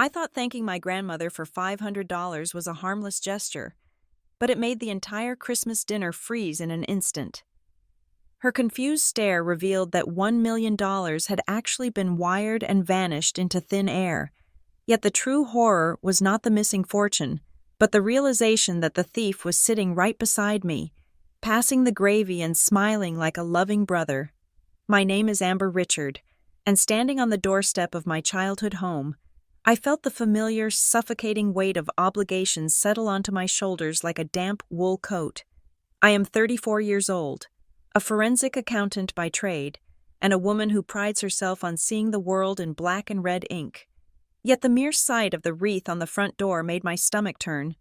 I thought thanking my grandmother for $500 was a harmless gesture, but it made the entire Christmas dinner freeze in an instant. Her confused stare revealed that $1 million had actually been wired and vanished into thin air. Yet the true horror was not the missing fortune, but the realization that the thief was sitting right beside me, passing the gravy and smiling like a loving brother. My name is Amber Richard, and standing on the doorstep of my childhood home, I felt the familiar, suffocating weight of obligations settle onto my shoulders like a damp wool coat. I am 34 years old, a forensic accountant by trade, and a woman who prides herself on seeing the world in black and red ink. Yet the mere sight of the wreath on the front door made my stomach turn.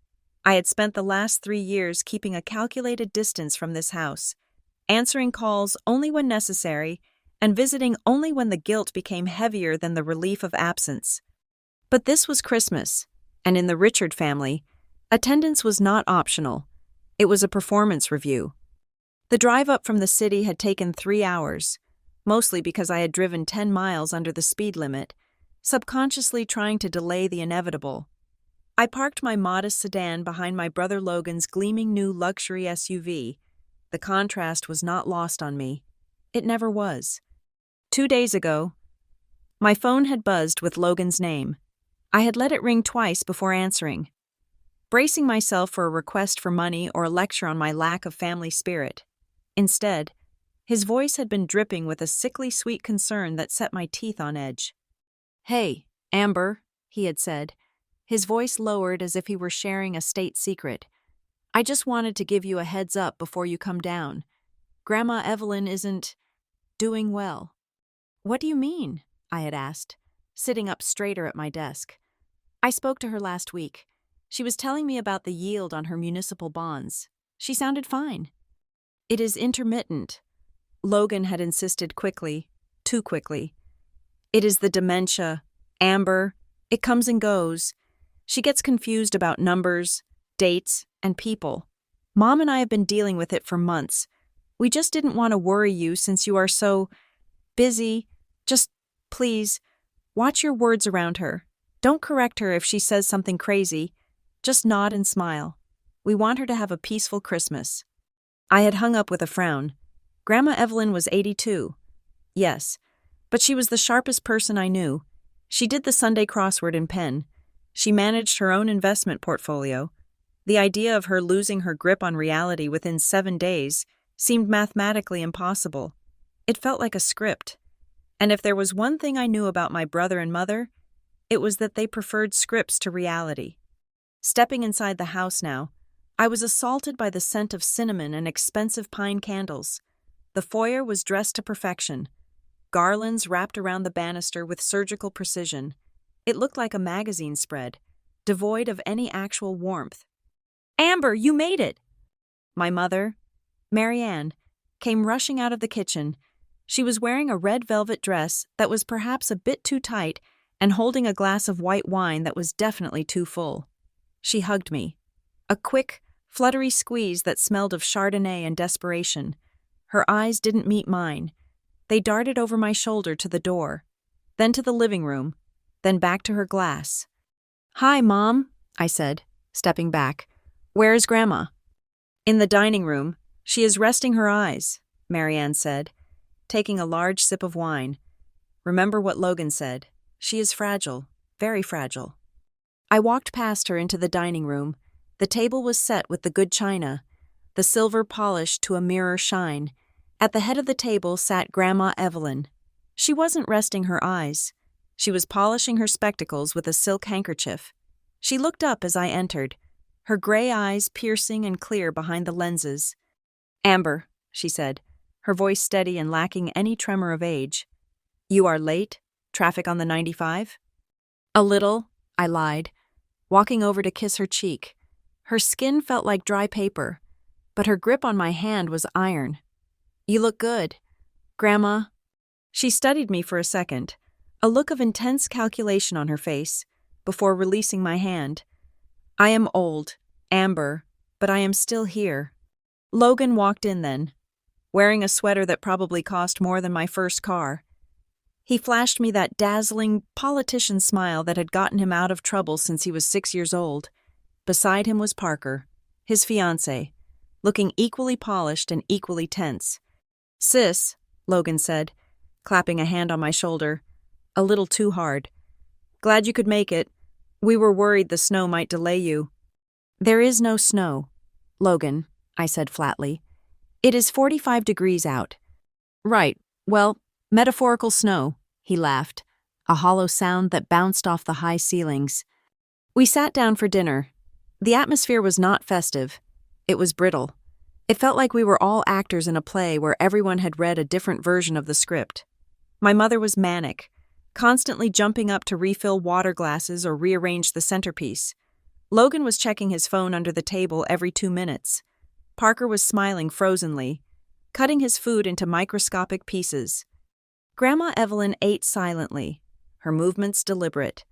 I had spent the last 3 years keeping a calculated distance from this house, answering calls only when necessary, and visiting only when the guilt became heavier than the relief of absence. But this was Christmas, and in the Richard family, attendance was not optional. It was a performance review. The drive up from the city had taken 3 hours, mostly because I had driven 10 miles under the speed limit, subconsciously trying to delay the inevitable. I parked my modest sedan behind my brother Logan's gleaming new luxury SUV. The contrast was not lost on me. It never was. 2 days ago, my phone had buzzed with Logan's name. I had let it ring twice before answering, bracing myself for a request for money or a lecture on my lack of family spirit. Instead, his voice had been dripping with a sickly sweet concern that set my teeth on edge. "Hey, Amber," he had said, his voice lowered as if he were sharing a state secret. "I just wanted to give you a heads up before you come down. Grandma Evelyn isn't doing well." "What do you mean?" I had asked, sitting up straighter at my desk. "I spoke to her last week. She was telling me about the yield on her municipal bonds. She sounded fine." "It is intermittent," Logan had insisted quickly, too quickly. "It is the dementia, Amber. It comes and goes. She gets confused about numbers, dates, and people. Mom and I have been dealing with it for months. We just didn't want to worry you since you are so busy. Just, please, watch your words around her. Don't correct her if she says something crazy. Just nod and smile. We want her to have a peaceful Christmas." I had hung up with a frown. Grandma Evelyn was 82. Yes, but she was the sharpest person I knew. She did the Sunday crossword in pen. She managed her own investment portfolio. The idea of her losing her grip on reality within 7 days seemed mathematically impossible. It felt like a script. And if there was one thing I knew about my brother and mother, it was that they preferred scripts to reality. Stepping inside the house now, I was assaulted by the scent of cinnamon and expensive pine candles. The foyer was dressed to perfection. Garlands wrapped around the banister with surgical precision. It looked like a magazine spread, devoid of any actual warmth. "Amber, you made it!" My mother, Marianne, came rushing out of the kitchen. She was wearing a red velvet dress that was perhaps a bit too tight and holding a glass of white wine that was definitely too full. She hugged me. A quick, fluttery squeeze that smelled of Chardonnay and desperation. Her eyes didn't meet mine. They darted over my shoulder to the door, then to the living room, then back to her glass. "Hi, Mom," I said, stepping back. "Where is Grandma?" "In the dining room. She is resting her eyes," Marianne said, taking a large sip of wine. "Remember what Logan said. She is fragile, very fragile." I walked past her into the dining room. The table was set with the good china, the silver polished to a mirror shine. At the head of the table sat Grandma Evelyn. She wasn't resting her eyes. She was polishing her spectacles with a silk handkerchief. She looked up as I entered, her gray eyes piercing and clear behind the lenses. "Amber," she said, her voice steady and lacking any tremor of age. "You are late? Traffic on the 95? "A little," I lied, walking over to kiss her cheek. Her skin felt like dry paper, but her grip on my hand was iron. "You look good, Grandma." She studied me for a second, a look of intense calculation on her face, before releasing my hand. "I am old, Amber, but I am still here." Logan walked in then, wearing a sweater that probably cost more than my first car. He flashed me that dazzling politician smile that had gotten him out of trouble since he was 6 years old. Beside him was Parker, his fiancé, looking equally polished and equally tense. "Sis," Logan said, clapping a hand on my shoulder, a little too hard. "Glad you could make it. We were worried the snow might delay you." "There is no snow, Logan," I said flatly. "It is 45 degrees out." "Right. Well, metaphorical snow," he laughed, a hollow sound that bounced off the high ceilings. We sat down for dinner. The atmosphere was not festive. It was brittle. It felt like we were all actors in a play where everyone had read a different version of the script. My mother was manic, constantly jumping up to refill water glasses or rearrange the centerpiece. Logan was checking his phone under the table every 2 minutes. Parker was smiling frozenly, cutting his food into microscopic pieces. Grandma Evelyn ate silently, her movements deliberate.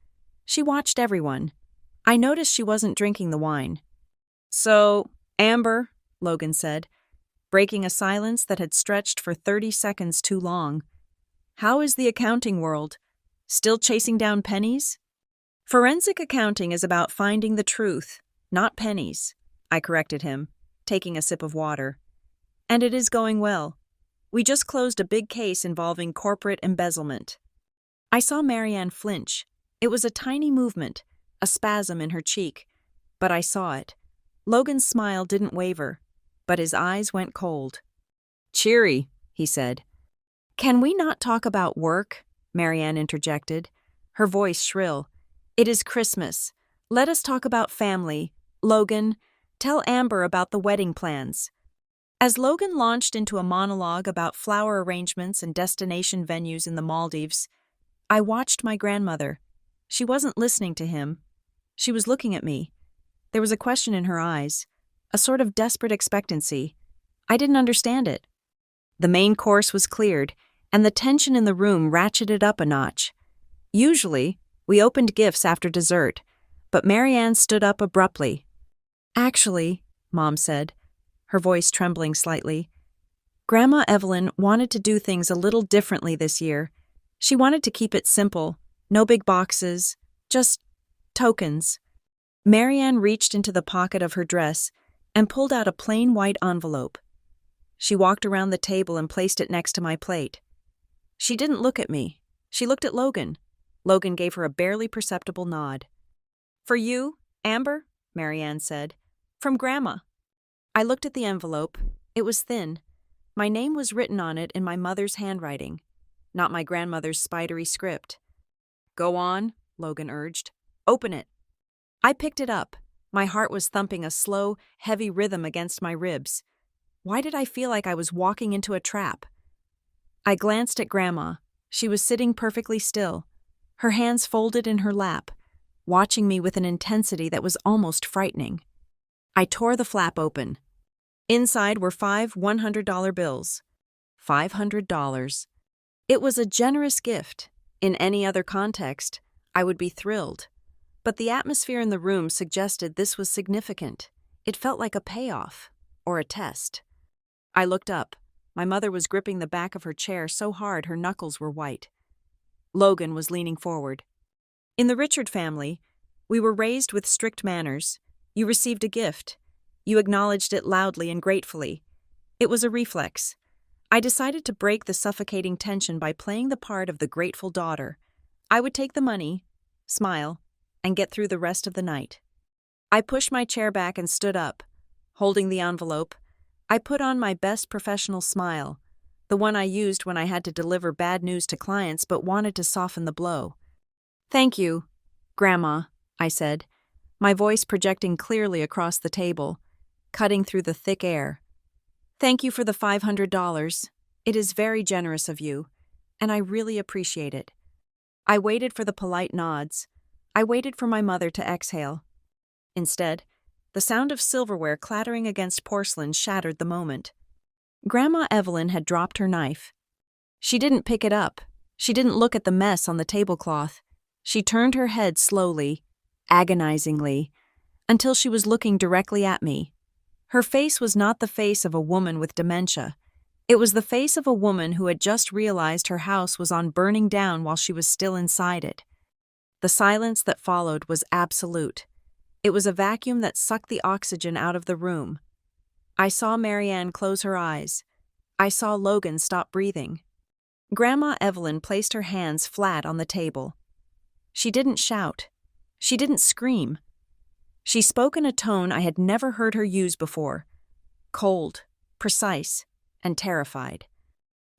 She watched everyone. I noticed she wasn't drinking the wine. "So, Amber," Logan said, breaking a silence that had stretched for 30 seconds too long. "How is the accounting world? Still chasing down pennies?" "Forensic accounting is about finding the truth, not pennies," I corrected him, taking a sip of water. "And it is going well. We just closed a big case involving corporate embezzlement." I saw Marianne flinch. It was a tiny movement, a spasm in her cheek, but I saw it. Logan's smile didn't waver, but his eyes went cold. "Cheery," he said. "Can we not talk about work?" Marianne interjected, her voice shrill. "It is Christmas. Let us talk about family. Logan, tell Amber about the wedding plans." As Logan launched into a monologue about flower arrangements and destination venues in the Maldives, I watched my grandmother. She wasn't listening to him. She was looking at me. There was a question in her eyes, a sort of desperate expectancy. I didn't understand it. The main course was cleared, and the tension in the room ratcheted up a notch. Usually, we opened gifts after dessert, but Marianne stood up abruptly. "Actually," Mom said, her voice trembling slightly, "Grandma Evelyn wanted to do things a little differently this year. She wanted to keep it simple, no big boxes, just tokens." Marianne reached into the pocket of her dress and pulled out a plain white envelope. She walked around the table and placed it next to my plate. She didn't look at me. She looked at Logan. Logan gave her a barely perceptible nod. "For you, Amber," Marianne said. "From Grandma." I looked at the envelope. It was thin. My name was written on it in my mother's handwriting, not my grandmother's spidery script. "Go on," Logan urged. "Open it." I picked it up. My heart was thumping a slow, heavy rhythm against my ribs. Why did I feel like I was walking into a trap? I glanced at Grandma. She was sitting perfectly still, her hands folded in her lap, watching me with an intensity that was almost frightening. I tore the flap open. Inside were 5 $100 bills. $500. It was a generous gift. In any other context, I would be thrilled. But the atmosphere in the room suggested this was significant. It felt like a payoff, or a test. I looked up. My mother was gripping the back of her chair so hard her knuckles were white. Logan was leaning forward. "In the Richard family, we were raised with strict manners. You received a gift. You acknowledged it loudly and gratefully. It was a reflex. I decided to break the suffocating tension by playing the part of the grateful daughter. I would take the money, smile, and get through the rest of the night." I pushed my chair back and stood up. Holding the envelope, I put on my best professional smile, the one I used when I had to deliver bad news to clients but wanted to soften the blow. "Thank you, Grandma," I said, my voice projecting clearly across the table, cutting through the thick air. "Thank you for the $500. It is very generous of you, and I really appreciate it." I waited for the polite nods. I waited for my mother to exhale. Instead, the sound of silverware clattering against porcelain shattered the moment. Grandma Evelyn had dropped her knife. She didn't pick it up. She didn't look at the mess on the tablecloth. She turned her head slowly, agonizingly, until she was looking directly at me. Her face was not the face of a woman with dementia. It was the face of a woman who had just realized her house was on burning down while she was still inside it. The silence that followed was absolute. It was a vacuum that sucked the oxygen out of the room. I saw Marianne close her eyes. I saw Logan stop breathing. Grandma Evelyn placed her hands flat on the table. She didn't shout. She didn't scream. She spoke in a tone I had never heard her use before. Cold, precise, and terrified.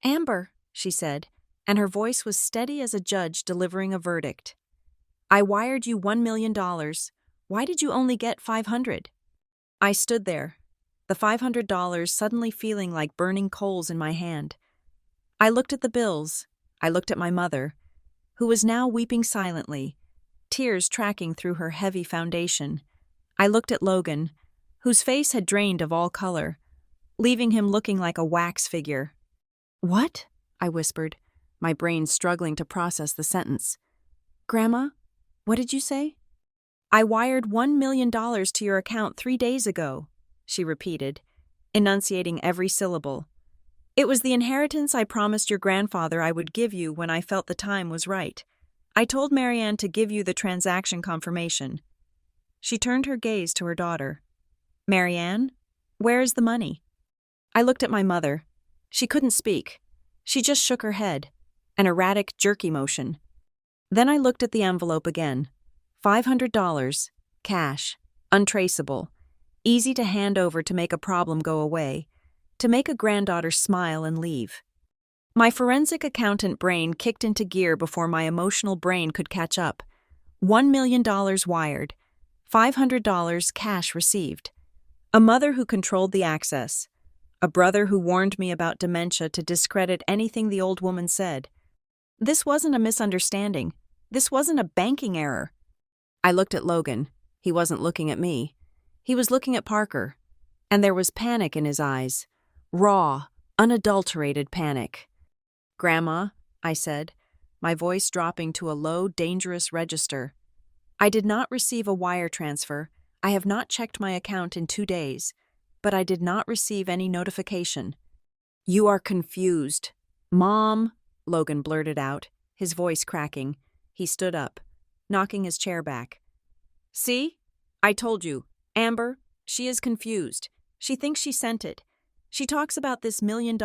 "Amber," she said, and her voice was steady as a judge delivering a verdict. "I wired you $1 million. Why did you only get 500? I stood there, the $500 suddenly feeling like burning coals in my hand. I looked at the bills. I looked at my mother, who was now weeping silently, tears tracking through her heavy foundation. I looked at Logan, whose face had drained of all color, leaving him looking like a wax figure. "What?" I whispered, my brain struggling to process the sentence. "Grandma, what did you say?" "I wired $1 million to your account 3 days ago," she repeated, enunciating every syllable. "It was the inheritance I promised your grandfather I would give you when I felt the time was right. I told Marianne to give you the transaction confirmation." She turned her gaze to her daughter. "Marianne, where is the money?" I looked at my mother. She couldn't speak. She just shook her head, an erratic, jerky motion. Then I looked at the envelope again. $500, cash, untraceable, easy to hand over to make a problem go away, to make a granddaughter smile and leave. My forensic accountant brain kicked into gear before my emotional brain could catch up. $1 million wired, $500 cash received. A mother who controlled the access. A brother who warned me about dementia to discredit anything the old woman said. This wasn't a misunderstanding. This wasn't a banking error. I looked at Logan. He wasn't looking at me. He was looking at Parker. And there was panic in his eyes. Raw, unadulterated panic. "Grandma," I said, my voice dropping to a low, dangerous register. "I did not receive a wire transfer. I have not checked my account in 2 days. But I did not receive any notification." "You are confused." "Mom," Logan blurted out, his voice cracking. He stood up, knocking his chair back. "See? I told you. Amber, she is confused. She thinks she sent it. She talks about this $1 million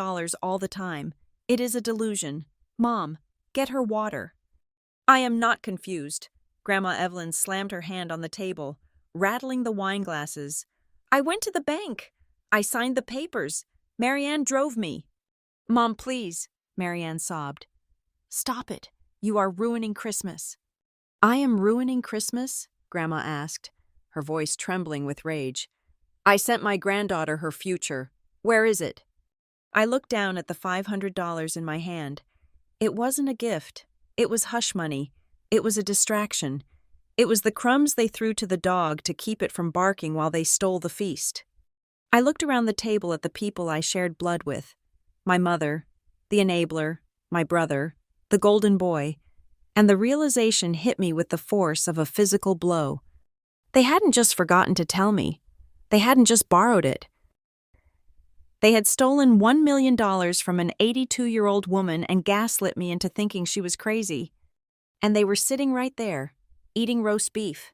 all the time. It is a delusion. Mom, get her water." "I am not confused." Grandma Evelyn slammed her hand on the table, rattling the wine glasses. "I went to the bank. I signed the papers. Marianne drove me." "Mom, please," Marianne sobbed. "Stop it. You are ruining Christmas." "I am ruining Christmas?" Grandma asked, her voice trembling with rage. "I sent my granddaughter her future. Where is it?" I looked down at the $500 in my hand. It wasn't a gift. It was hush money. It was a distraction. It was the crumbs they threw to the dog to keep it from barking while they stole the feast. I looked around the table at the people I shared blood with. My mother, the enabler, my brother, the golden boy, and the realization hit me with the force of a physical blow. They hadn't just forgotten to tell me. They hadn't just borrowed it. They had stolen $1 million from an 82-year-old woman and gaslit me into thinking she was crazy. And they were sitting right there, eating roast beef.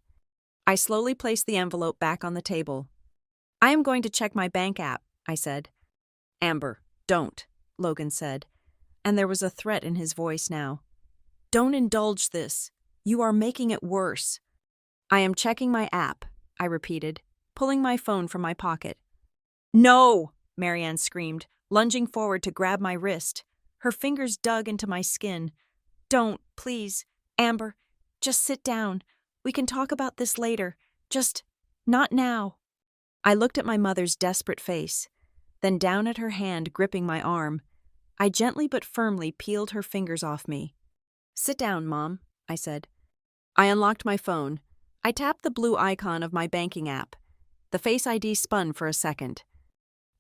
I slowly placed the envelope back on the table. "I am going to check my bank app," I said. "Amber, don't," Logan said, and there was a threat in his voice now. "Don't indulge this. You are making it worse." "I am checking my app," I repeated, pulling my phone from my pocket. "No!" Marianne screamed, lunging forward to grab my wrist. Her fingers dug into my skin. "Don't, please. Amber, just sit down. We can talk about this later. Just, not now." I looked at my mother's desperate face, then down at her hand gripping my arm. I gently but firmly peeled her fingers off me. "Sit down, Mom," I said. I unlocked my phone. I tapped the blue icon of my banking app. The Face ID spun for a second.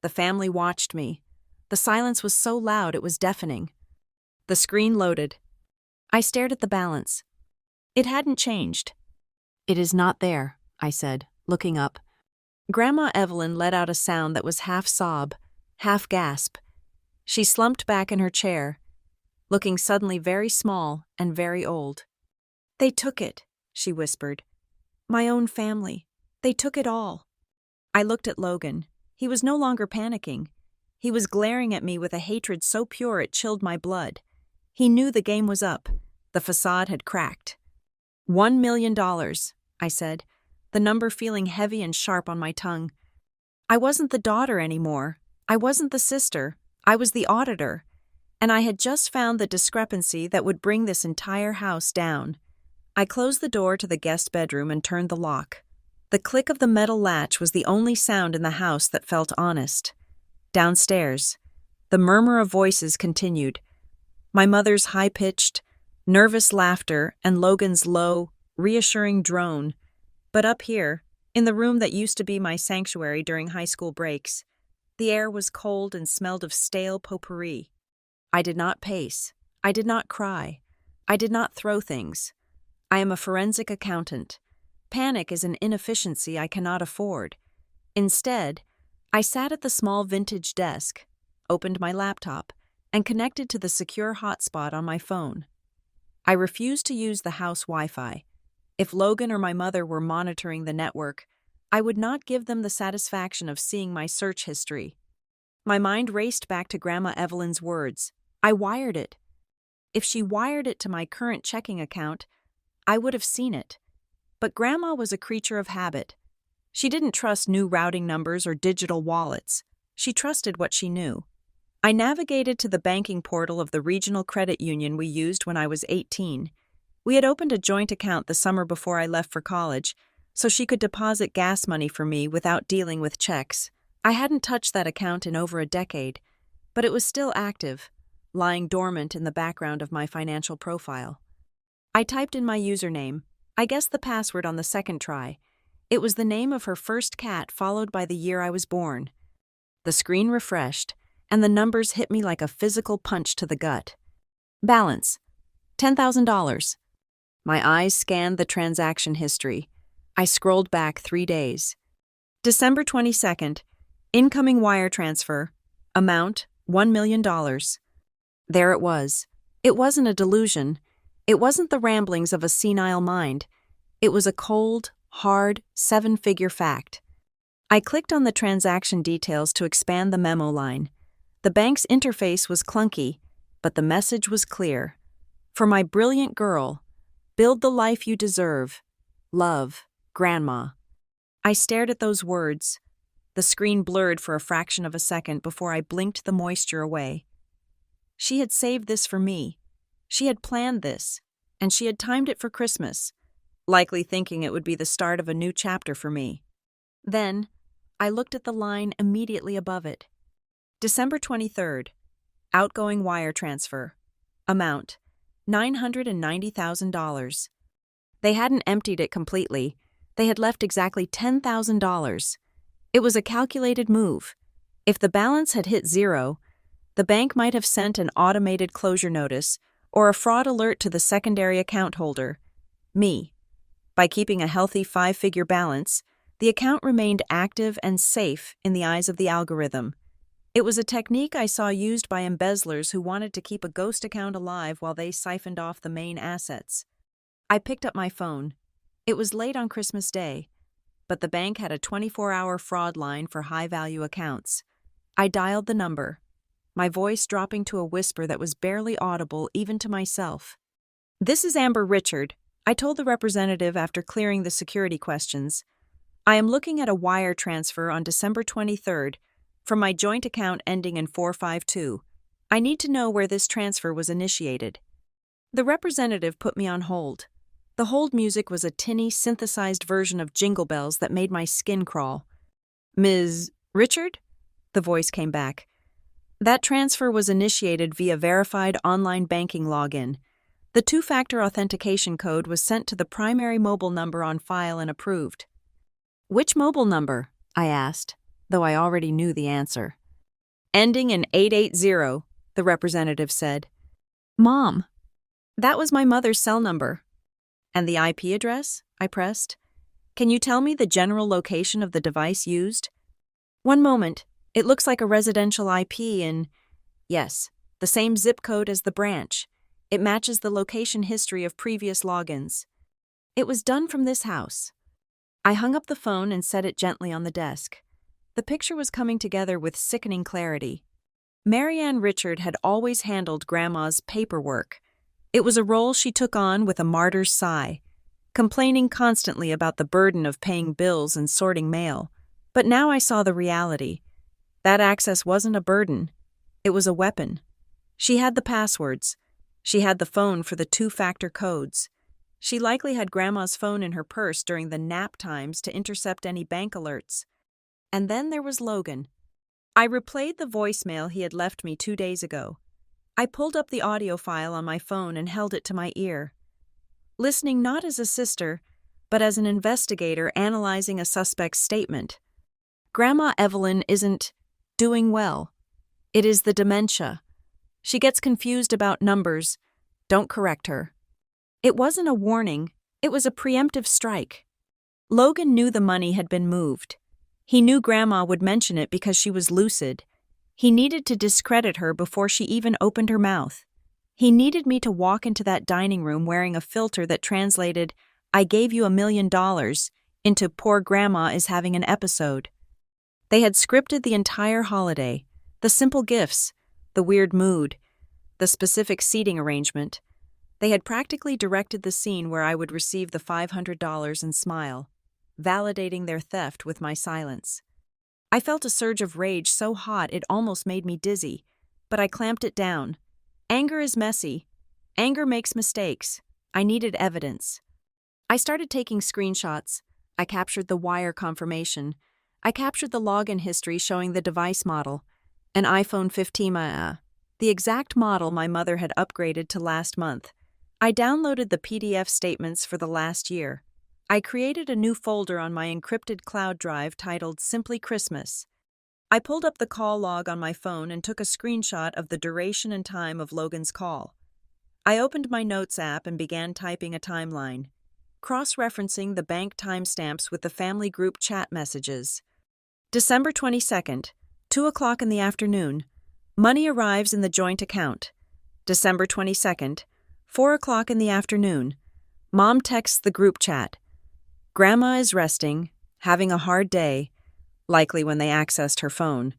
The family watched me. The silence was so loud it was deafening. The screen loaded. I stared at the balance. It hadn't changed. "It is not there," I said, looking up. Grandma Evelyn let out a sound that was half sob, half gasp. She slumped back in her chair, looking suddenly very small and very old. "They took it," she whispered. "My own family. They took it all." I looked at Logan. He was no longer panicking. He was glaring at me with a hatred so pure it chilled my blood. He knew the game was up. The facade had cracked. $1 million, I said, the number feeling heavy and sharp on my tongue. I wasn't the daughter anymore. I wasn't the sister. I was the auditor. And I had just found the discrepancy that would bring this entire house down. I closed the door to the guest bedroom and turned the lock. The click of the metal latch was the only sound in the house that felt honest. Downstairs, the murmur of voices continued. My mother's high-pitched, nervous laughter and Logan's low, reassuring drone. But up here, in the room that used to be my sanctuary during high school breaks, the air was cold and smelled of stale potpourri. I did not pace. I did not cry. I did not throw things. I am a forensic accountant. Panic is an inefficiency I cannot afford. Instead, I sat at the small vintage desk, opened my laptop, and connected to the secure hotspot on my phone. I refused to use the house Wi-Fi. If Logan or my mother were monitoring the network, I would not give them the satisfaction of seeing my search history. My mind raced back to Grandma Evelyn's words. I wired it. If she wired it to my current checking account, I would have seen it. But Grandma was a creature of habit. She didn't trust new routing numbers or digital wallets. She trusted what she knew. I navigated to the banking portal of the regional credit union we used when I was 18. We had opened a joint account the summer before I left for college, so she could deposit gas money for me without dealing with checks. I hadn't touched that account in over a decade, but it was still active, lying dormant in the background of my financial profile. I typed in my username. I guessed the password on the second try. It was the name of her first cat followed by the year I was born. The screen refreshed, and the numbers hit me like a physical punch to the gut. Balance: $10,000. My eyes scanned the transaction history. I scrolled back 3 days. December 22nd, incoming wire transfer, amount $1 million. There it was. It wasn't a delusion. It wasn't the ramblings of a senile mind. It was a cold, hard, 7-figure fact. I clicked on the transaction details to expand the memo line. The bank's interface was clunky, but the message was clear. For my brilliant girl, build the life you deserve. Love, Grandma. I stared at those words. The screen blurred for a fraction of a second before I blinked the moisture away. She had saved this for me. She had planned this, and she had timed it for Christmas, likely thinking it would be the start of a new chapter for me. Then, I looked at the line immediately above it. December 23rd, outgoing wire transfer, amount $990,000. They hadn't emptied it completely. They had left exactly $10,000. It was a calculated move. If the balance had hit zero, the bank might have sent an automated closure notice or a fraud alert to the secondary account holder, me. By keeping a healthy 5-figure balance, the account remained active and safe in the eyes of the algorithm. It was a technique I saw used by embezzlers who wanted to keep a ghost account alive while they siphoned off the main assets. I picked up my phone. It was late on Christmas Day, but the bank had a 24-hour fraud line for high-value accounts. I dialed the number, my voice dropping to a whisper that was barely audible even to myself. "This is Amber Richard," I told the representative after clearing the security questions. "I am looking at a wire transfer on December 23rd from my joint account ending in 452. I need to know where this transfer was initiated." The representative put me on hold. The hold music was a tinny, synthesized version of Jingle Bells that made my skin crawl. "Ms. Richard?" The voice came back. "That transfer was initiated via verified online banking login. The 2-factor authentication code was sent to the primary mobile number on file and approved." "Which mobile number?" I asked, though I already knew the answer. "Ending in 880, the representative said. "Mom, that was my mother's cell number." "And the IP address?" I pressed. "Can you tell me the general location of the device used?" "One moment. It looks like a residential IP in..." Yes, the same zip code as the branch. It matches the location history of previous logins. It was done from this house. I hung up the phone and set it gently on the desk. The picture was coming together with sickening clarity. Marianne Richard had always handled Grandma's paperwork. It was a role she took on with a martyr's sigh, complaining constantly about the burden of paying bills and sorting mail. But now I saw the reality. That access wasn't a burden. It was a weapon. She had the passwords. She had the phone for the two-factor codes. She likely had Grandma's phone in her purse during the nap times to intercept any bank alerts. And then there was Logan. I replayed the voicemail he had left me 2 days ago. I pulled up the audio file on my phone and held it to my ear. Listening not as a sister, but as an investigator analyzing a suspect's statement. Grandma Evelyn isn't doing well. It is the dementia. She gets confused about numbers. Don't correct her. It wasn't a warning, it was a preemptive strike. Logan knew the money had been moved. He knew Grandma would mention it because she was lucid. He needed to discredit her before she even opened her mouth. He needed me to walk into that dining room wearing a filter that translated, "I gave you $1 million," into "Poor Grandma is having an episode." They had scripted the entire holiday, the simple gifts, the weird mood, the specific seating arrangement. They had practically directed the scene where I would receive the $500 and smile, validating their theft with my silence. I felt a surge of rage so hot it almost made me dizzy, but I clamped it down. Anger is messy. Anger makes mistakes. I needed evidence. I started taking screenshots. I captured the wire confirmation. I captured the login history showing the device model, an iPhone 15, the exact model my mother had upgraded to last month. I downloaded the PDF statements for the last year. I created a new folder on my encrypted cloud drive titled Simply Christmas. I pulled up the call log on my phone and took a screenshot of the duration and time of Logan's call. I opened my Notes app and began typing a timeline, cross-referencing the bank timestamps with the family group chat messages. December 22nd, 2 o'clock in the afternoon. Money arrives in the joint account. December 22nd, 4 o'clock in the afternoon. Mom texts the group chat. Grandma is resting, having a hard day, likely when they accessed her phone.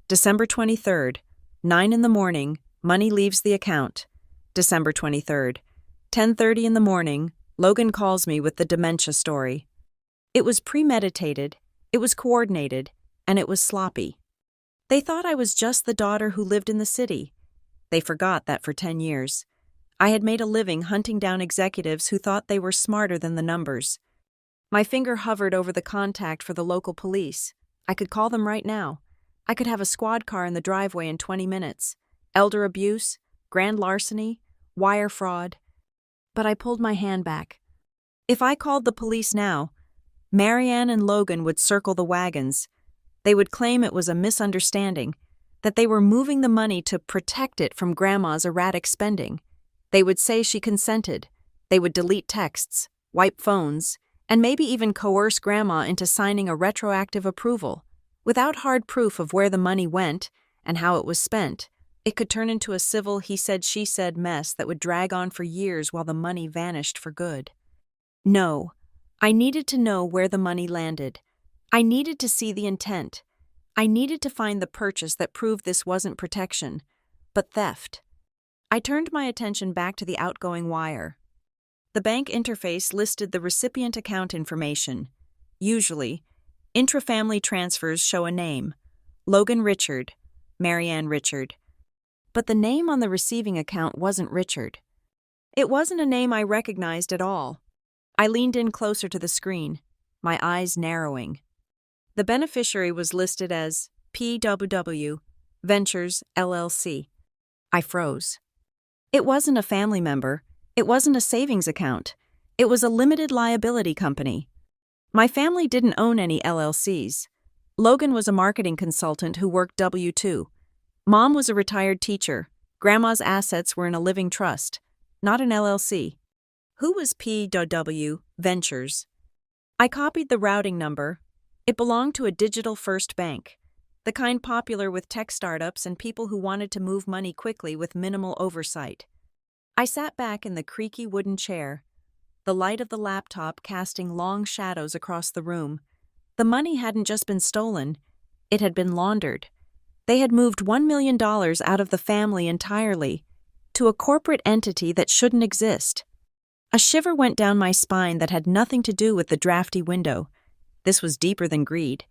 December 23rd, 9 in the morning, money leaves the account. December 23rd, 10:30 in the morning, Logan calls me with the dementia story. It was premeditated, it was coordinated, and it was sloppy. They thought I was just the daughter who lived in the city. They forgot that for 10 years. I had made a living hunting down executives who thought they were smarter than the numbers. My finger hovered over the contact for the local police. I could call them right now. I could have a squad car in the driveway in 20 minutes. Elder abuse, grand larceny, wire fraud. But I pulled my hand back. If I called the police now, Marianne and Logan would circle the wagons. They would claim it was a misunderstanding, that they were moving the money to protect it from Grandma's erratic spending. They would say she consented. They would delete texts, wipe phones, and maybe even coerce Grandma into signing a retroactive approval. Without hard proof of where the money went and how it was spent, it could turn into a civil he-said-she-said mess that would drag on for years while the money vanished for good. No, I needed to know where the money landed. I needed to see the intent. I needed to find the purchase that proved this wasn't protection, but theft. I turned my attention back to the outgoing wire. The bank interface listed the recipient account information. Usually, intra-family transfers show a name, Logan Richard, Marianne Richard. But the name on the receiving account wasn't Richard. It wasn't a name I recognized at all. I leaned in closer to the screen, my eyes narrowing. The beneficiary was listed as PWW Ventures LLC. I froze. It wasn't a family member. It wasn't a savings account. It was a limited liability company. My family didn't own any LLCs. Logan was a marketing consultant who worked W-2. Mom was a retired teacher. Grandma's assets were in a living trust, not an LLC. Who was PWW Ventures? I copied the routing number. It belonged to a digital-first bank. the kind popular with tech startups and people who wanted to move money quickly with minimal oversight. I sat back in the creaky wooden chair, the light of the laptop casting long shadows across the room. The money hadn't just been stolen, it had been laundered. They had moved $1 million out of the family entirely, to a corporate entity that shouldn't exist. A shiver went down my spine that had nothing to do with the drafty window. This was deeper than greed.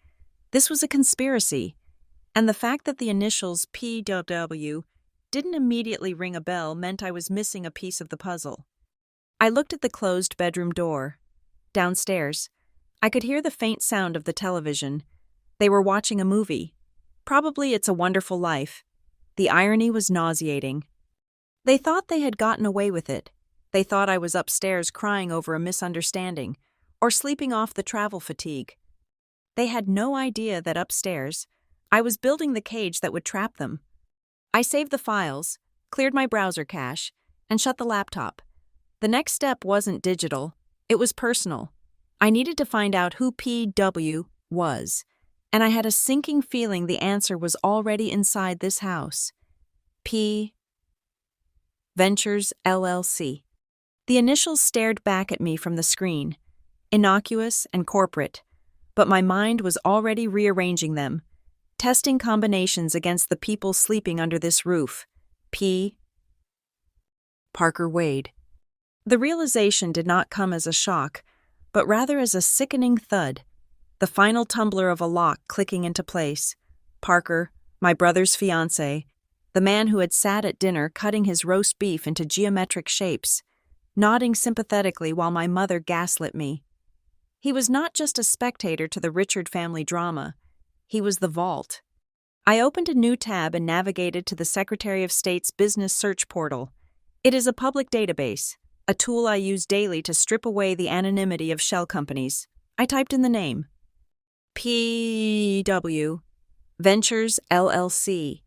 This was a conspiracy. And the fact that the initials PW didn't immediately ring a bell meant I was missing a piece of the puzzle. I looked at the closed bedroom door. Downstairs, I could hear the faint sound of the television. They were watching a movie. Probably It's a Wonderful Life. The irony was nauseating. They thought they had gotten away with it. They thought I was upstairs crying over a misunderstanding, or sleeping off the travel fatigue. They had no idea that upstairs, I was building the cage that would trap them. I saved the files, cleared my browser cache, and shut the laptop. The next step wasn't digital, it was personal. I needed to find out who PW was, and I had a sinking feeling the answer was already inside this house. P. Ventures, LLC. The initials stared back at me from the screen, innocuous and corporate, but my mind was already rearranging them, testing combinations against the people sleeping under this roof. P. Parker Wade. The realization did not come as a shock, but rather as a sickening thud, the final tumbler of a lock clicking into place. Parker, my brother's fiancé, the man who had sat at dinner cutting his roast beef into geometric shapes, nodding sympathetically while my mother gaslit me. He was not just a spectator to the Richard family drama, he was the vault. I opened a new tab and navigated to the Secretary of State's business search portal. It is a public database, a tool I use daily to strip away the anonymity of shell companies. I typed in the name. PW. Ventures, LLC.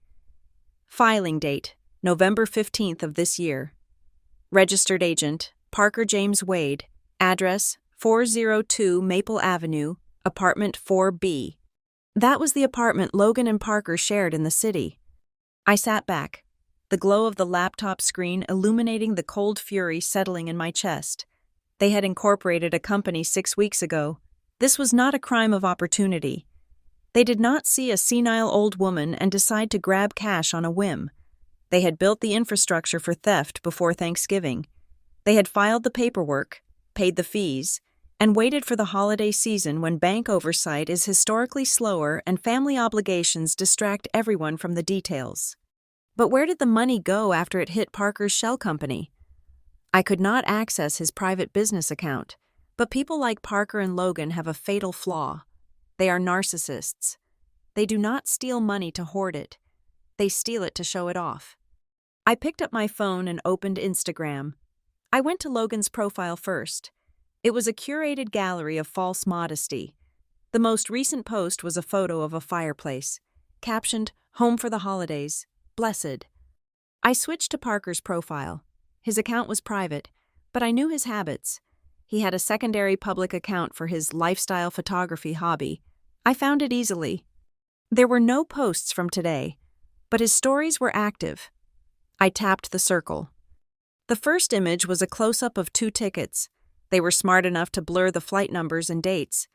Filing date, November 15th of this year. Registered agent, Parker James Wade. Address, 402 Maple Avenue, apartment 4B. That was the apartment Logan and Parker shared in the city. I sat back, the glow of the laptop screen illuminating the cold fury settling in my chest. They had incorporated a company 6 weeks ago. This was not a crime of opportunity. They did not see a senile old woman and decide to grab cash on a whim. They had built the infrastructure for theft before Thanksgiving. They had filed the paperwork, paid the fees, and waited for the holiday season when bank oversight is historically slower and family obligations distract everyone from the details. But where did the money go after it hit Parker's shell company? I could not access his private business account, but people like Parker and Logan have a fatal flaw. They are narcissists. They do not steal money to hoard it. They steal it to show it off. I picked up my phone and opened Instagram. I went to Logan's profile first. It was a curated gallery of false modesty. The most recent post was a photo of a fireplace, captioned, "Home for the holidays. Blessed." I switched to Parker's profile. His account was private, but I knew his habits. He had a secondary public account for his lifestyle photography hobby. I found it easily. There were no posts from today, but his stories were active. I tapped the circle. The first image was a close-up of 2 tickets. They were smart enough to blur the flight numbers and dates,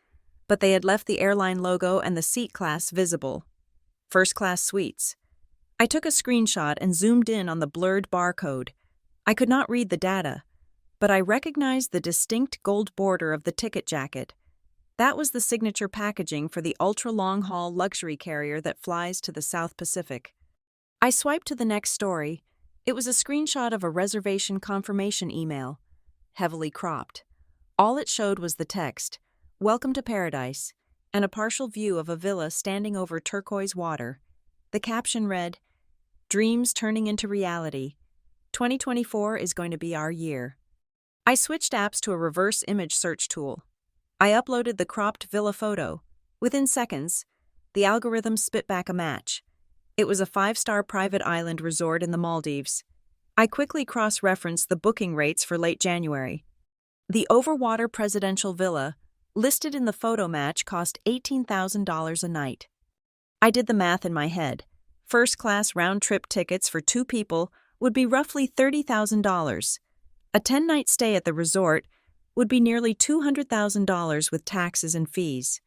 but they had left the airline logo and the seat class visible. First-class suites. I took a screenshot and zoomed in on the blurred barcode. I could not read the data, but I recognized the distinct gold border of the ticket jacket. That was the signature packaging for the ultra-long-haul luxury carrier that flies to the South Pacific. I swiped to the next story. It was a screenshot of a reservation confirmation email, heavily cropped. All it showed was the text, "Welcome to Paradise," and a partial view of a villa standing over turquoise water. The caption read, "Dreams turning into reality. 2024 is going to be our year." I switched apps to a reverse image search tool. I uploaded the cropped villa photo. Within seconds, the algorithm spit back a match. It was a 5-star private island resort in the Maldives. I quickly cross-referenced the booking rates for late January. The overwater presidential villa, listed in the photo match, cost $18,000 a night. I did the math in my head. First-class round-trip tickets for 2 people would be roughly $30,000. A 10-night stay at the resort would be nearly $200,000 with taxes and fees.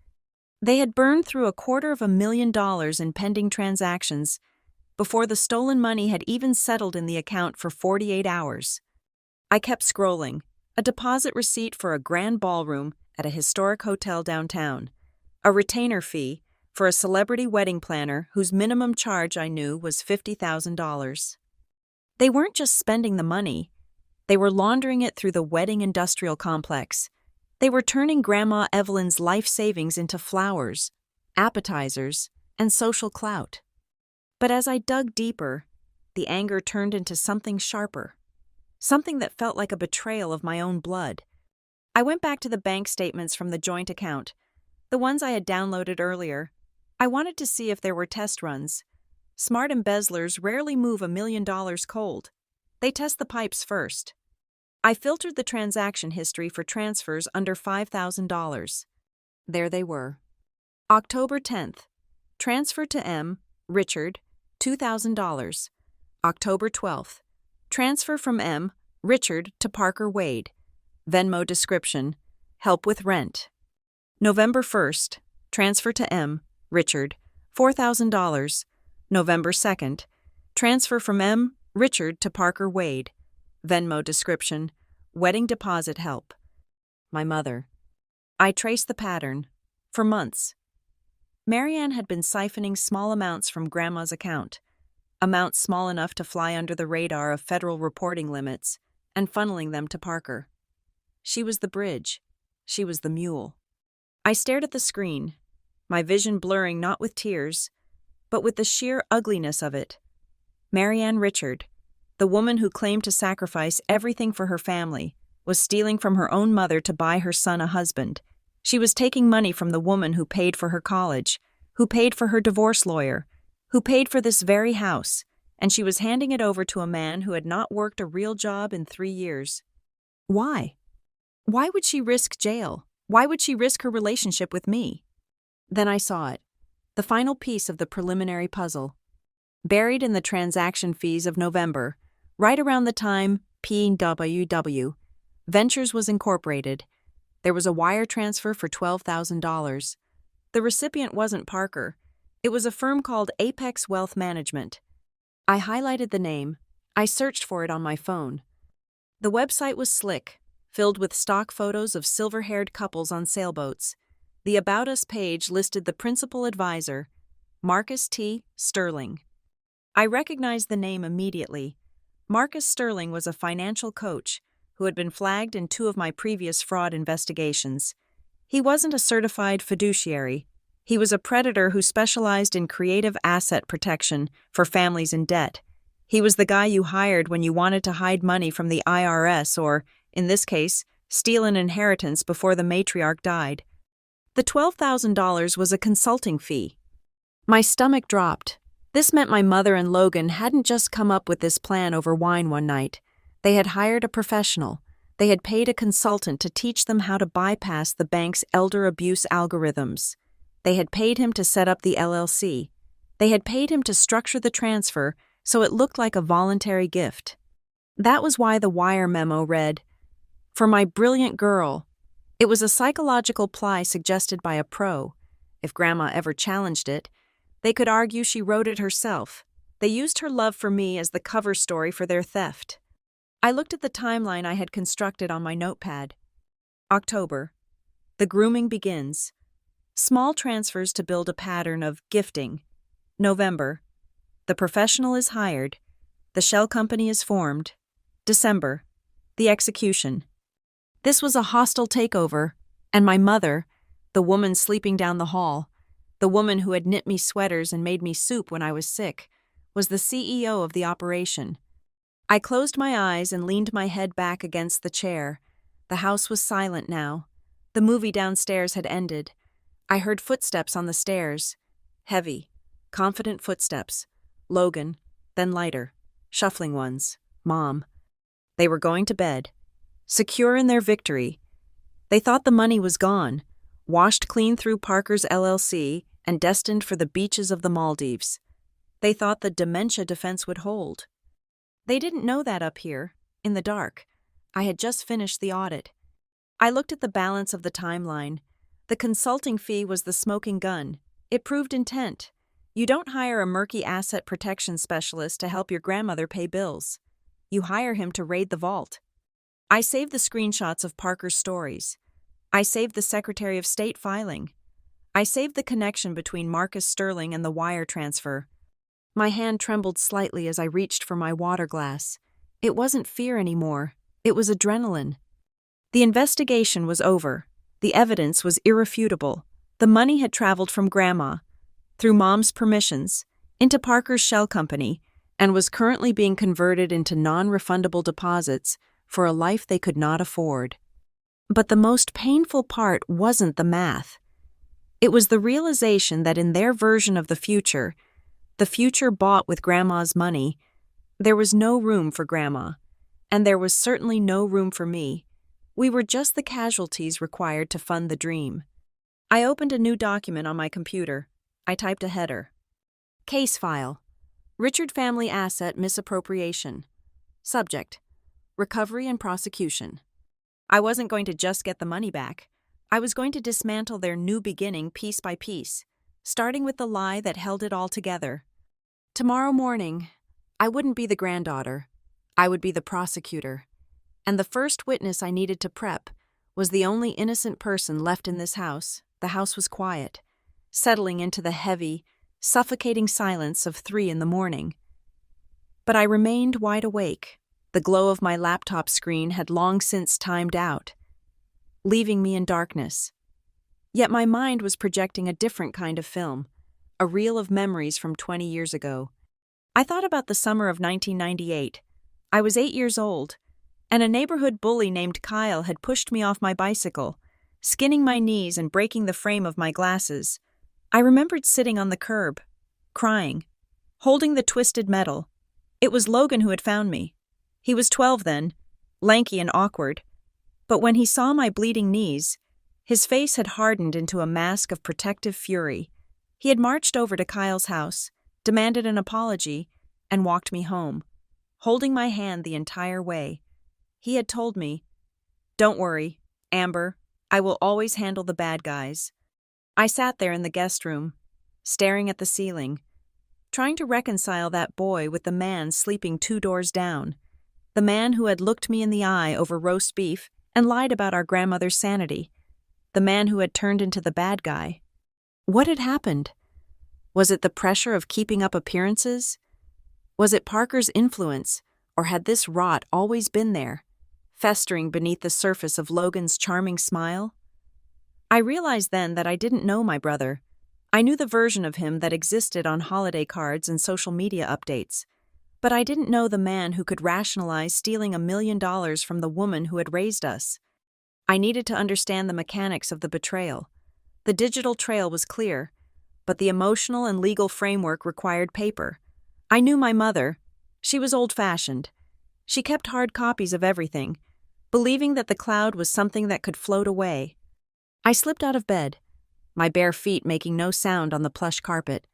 They had burned through $250,000 in pending transactions before the stolen money had even settled in the account for 48 hours. I kept scrolling. A deposit receipt for a grand ballroom at a historic hotel downtown. A retainer fee for a celebrity wedding planner whose minimum charge I knew was $50,000. They weren't just spending the money. They were laundering it through the wedding industrial complex. They were turning Grandma Evelyn's life savings into flowers, appetizers, and social clout. But as I dug deeper, the anger turned into something sharper. Something that felt like a betrayal of my own blood. I went back to the bank statements from the joint account, the ones I had downloaded earlier. I wanted to see if there were test runs. Smart embezzlers rarely move $1 million cold. They test the pipes first. I filtered the transaction history for transfers under $5,000. There they were. October 10th. Transfer to M. Richard, $2,000. October 12th. Transfer from M. Richard to Parker Wade. Venmo description: help with rent. November 1st. Transfer to M. Richard, $4,000. November 2nd. Transfer from M. Richard to Parker Wade. Venmo description: wedding deposit help. My mother. I traced the pattern. For months. Marianne had been siphoning small amounts from Grandma's account, amounts small enough to fly under the radar of federal reporting limits, and funneling them to Parker. She was the bridge. She was the mule. I stared at the screen, my vision blurring not with tears, but with the sheer ugliness of it. Marianne Richard, the woman who claimed to sacrifice everything for her family, was stealing from her own mother to buy her son a husband. She was taking money from the woman who paid for her college, who paid for her divorce lawyer, who paid for this very house, and she was handing it over to a man who had not worked a real job in 3 years. Why? Why would she risk jail? Why would she risk her relationship with me? Then I saw it, the final piece of the preliminary puzzle. Buried in the transaction fees of November, right around the time PWW Ventures was incorporated, there was a wire transfer for $12,000. The recipient wasn't Parker. It was a firm called Apex Wealth Management. I highlighted the name. I searched for it on my phone. The website was slick, filled with stock photos of silver-haired couples on sailboats. The About Us page listed the principal advisor, Marcus T. Sterling. I recognized the name immediately. Marcus Sterling was a financial coach who had been flagged in 2 of my previous fraud investigations. He wasn't a certified fiduciary. He was a predator who specialized in creative asset protection for families in debt. He was the guy you hired when you wanted to hide money from the IRS or, in this case, steal an inheritance before the matriarch died. The $12,000 was a consulting fee. My stomach dropped. This meant my mother and Logan hadn't just come up with this plan over wine one night. They had hired a professional. They had paid a consultant to teach them how to bypass the bank's elder abuse algorithms. They had paid him to set up the LLC. They had paid him to structure the transfer so it looked like a voluntary gift. That was why the wire memo read, "For my brilliant girl." It was a psychological ply suggested by a pro. If Grandma ever challenged it, they could argue she wrote it herself. They used her love for me as the cover story for their theft. I looked at the timeline I had constructed on my notepad. October. The grooming begins. Small transfers to build a pattern of gifting. November. The professional is hired. The shell company is formed. December. The execution. This was a hostile takeover, and my mother, the woman sleeping down the hall, the woman who had knit me sweaters and made me soup when I was sick, was the CEO of the operation. I closed my eyes and leaned my head back against the chair. The house was silent now. The movie downstairs had ended. I heard footsteps on the stairs. Heavy, confident footsteps. Logan, then lighter, shuffling ones. Mom. They were going to bed. Secure in their victory. They thought the money was gone, washed clean through Parker's LLC, and destined for the beaches of the Maldives. They thought the dementia defense would hold. They didn't know that up here, in the dark. I had just finished the audit. I looked at the balance of the timeline. The consulting fee was the smoking gun. It proved intent. You don't hire a murky asset protection specialist to help your grandmother pay bills. You hire him to raid the vault. I saved the screenshots of Parker's stories. I saved the Secretary of State filing. I saved the connection between Marcus Sterling and the wire transfer. My hand trembled slightly as I reached for my water glass. It wasn't fear anymore. It was adrenaline. The investigation was over. The evidence was irrefutable. The money had traveled from Grandma, through Mom's permissions, into Parker's shell company, and was currently being converted into non-refundable deposits for a life they could not afford. But the most painful part wasn't the math. It was the realization that in their version of the future bought with Grandma's money, there was no room for Grandma, and there was certainly no room for me. We were just the casualties required to fund the dream. I opened a new document on my computer. I typed a header. Case file. Richard family asset misappropriation. Subject. Recovery and prosecution. I wasn't going to just get the money back. I was going to dismantle their new beginning piece by piece, starting with the lie that held it all together. Tomorrow morning, I wouldn't be the granddaughter. I would be the prosecutor. And the first witness I needed to prep was the only innocent person left in this house. The house was quiet, settling into the heavy, suffocating silence of 3 a.m. But I remained wide awake. The glow of my laptop screen had long since timed out, leaving me in darkness. Yet my mind was projecting a different kind of film, a reel of memories from 20 years ago. I thought about the summer of 1998. I was 8 years old, and a neighborhood bully named Kyle had pushed me off my bicycle, skinning my knees and breaking the frame of my glasses. I remembered sitting on the curb, crying, holding the twisted metal. It was Logan who had found me. He was 12 then, lanky and awkward. But when he saw my bleeding knees, his face had hardened into a mask of protective fury. He had marched over to Kyle's house, demanded an apology, and walked me home, holding my hand the entire way. He had told me, "Don't worry, Amber, I will always handle the bad guys." I sat there in the guest room, staring at the ceiling, trying to reconcile that boy with the man sleeping 2 doors down, the man who had looked me in the eye over roast beef and lied about our grandmother's sanity, the man who had turned into the bad guy. What had happened? Was it the pressure of keeping up appearances? Was it Parker's influence, or had this rot always been there, festering beneath the surface of Logan's charming smile? I realized then that I didn't know my brother. I knew the version of him that existed on holiday cards and social media updates, but I didn't know the man who could rationalize stealing $1 million from the woman who had raised us. I needed to understand the mechanics of the betrayal. The digital trail was clear, but the emotional and legal framework required paper. I knew my mother. She was old-fashioned. She kept hard copies of everything, believing that the cloud was something that could float away. I slipped out of bed, my bare feet making no sound on the plush carpet.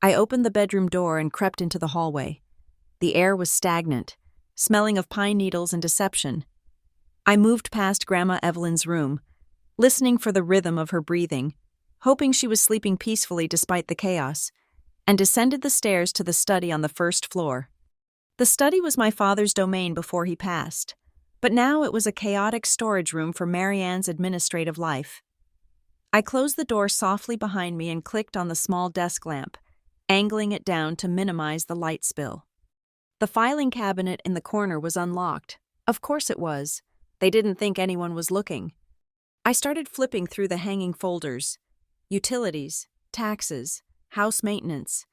I opened the bedroom door and crept into the hallway. The air was stagnant, smelling of pine needles and deception. I moved past Grandma Evelyn's room, listening for the rhythm of her breathing, hoping she was sleeping peacefully despite the chaos, and descended the stairs to the study on the first floor. The study was my father's domain before he passed, but now it was a chaotic storage room for Marianne's administrative life. I closed the door softly behind me and clicked on the small desk lamp, angling it down to minimize the light spill. The filing cabinet in the corner was unlocked. Of course it was. They didn't think anyone was looking. I started flipping through the hanging folders. Utilities, taxes, house maintenance.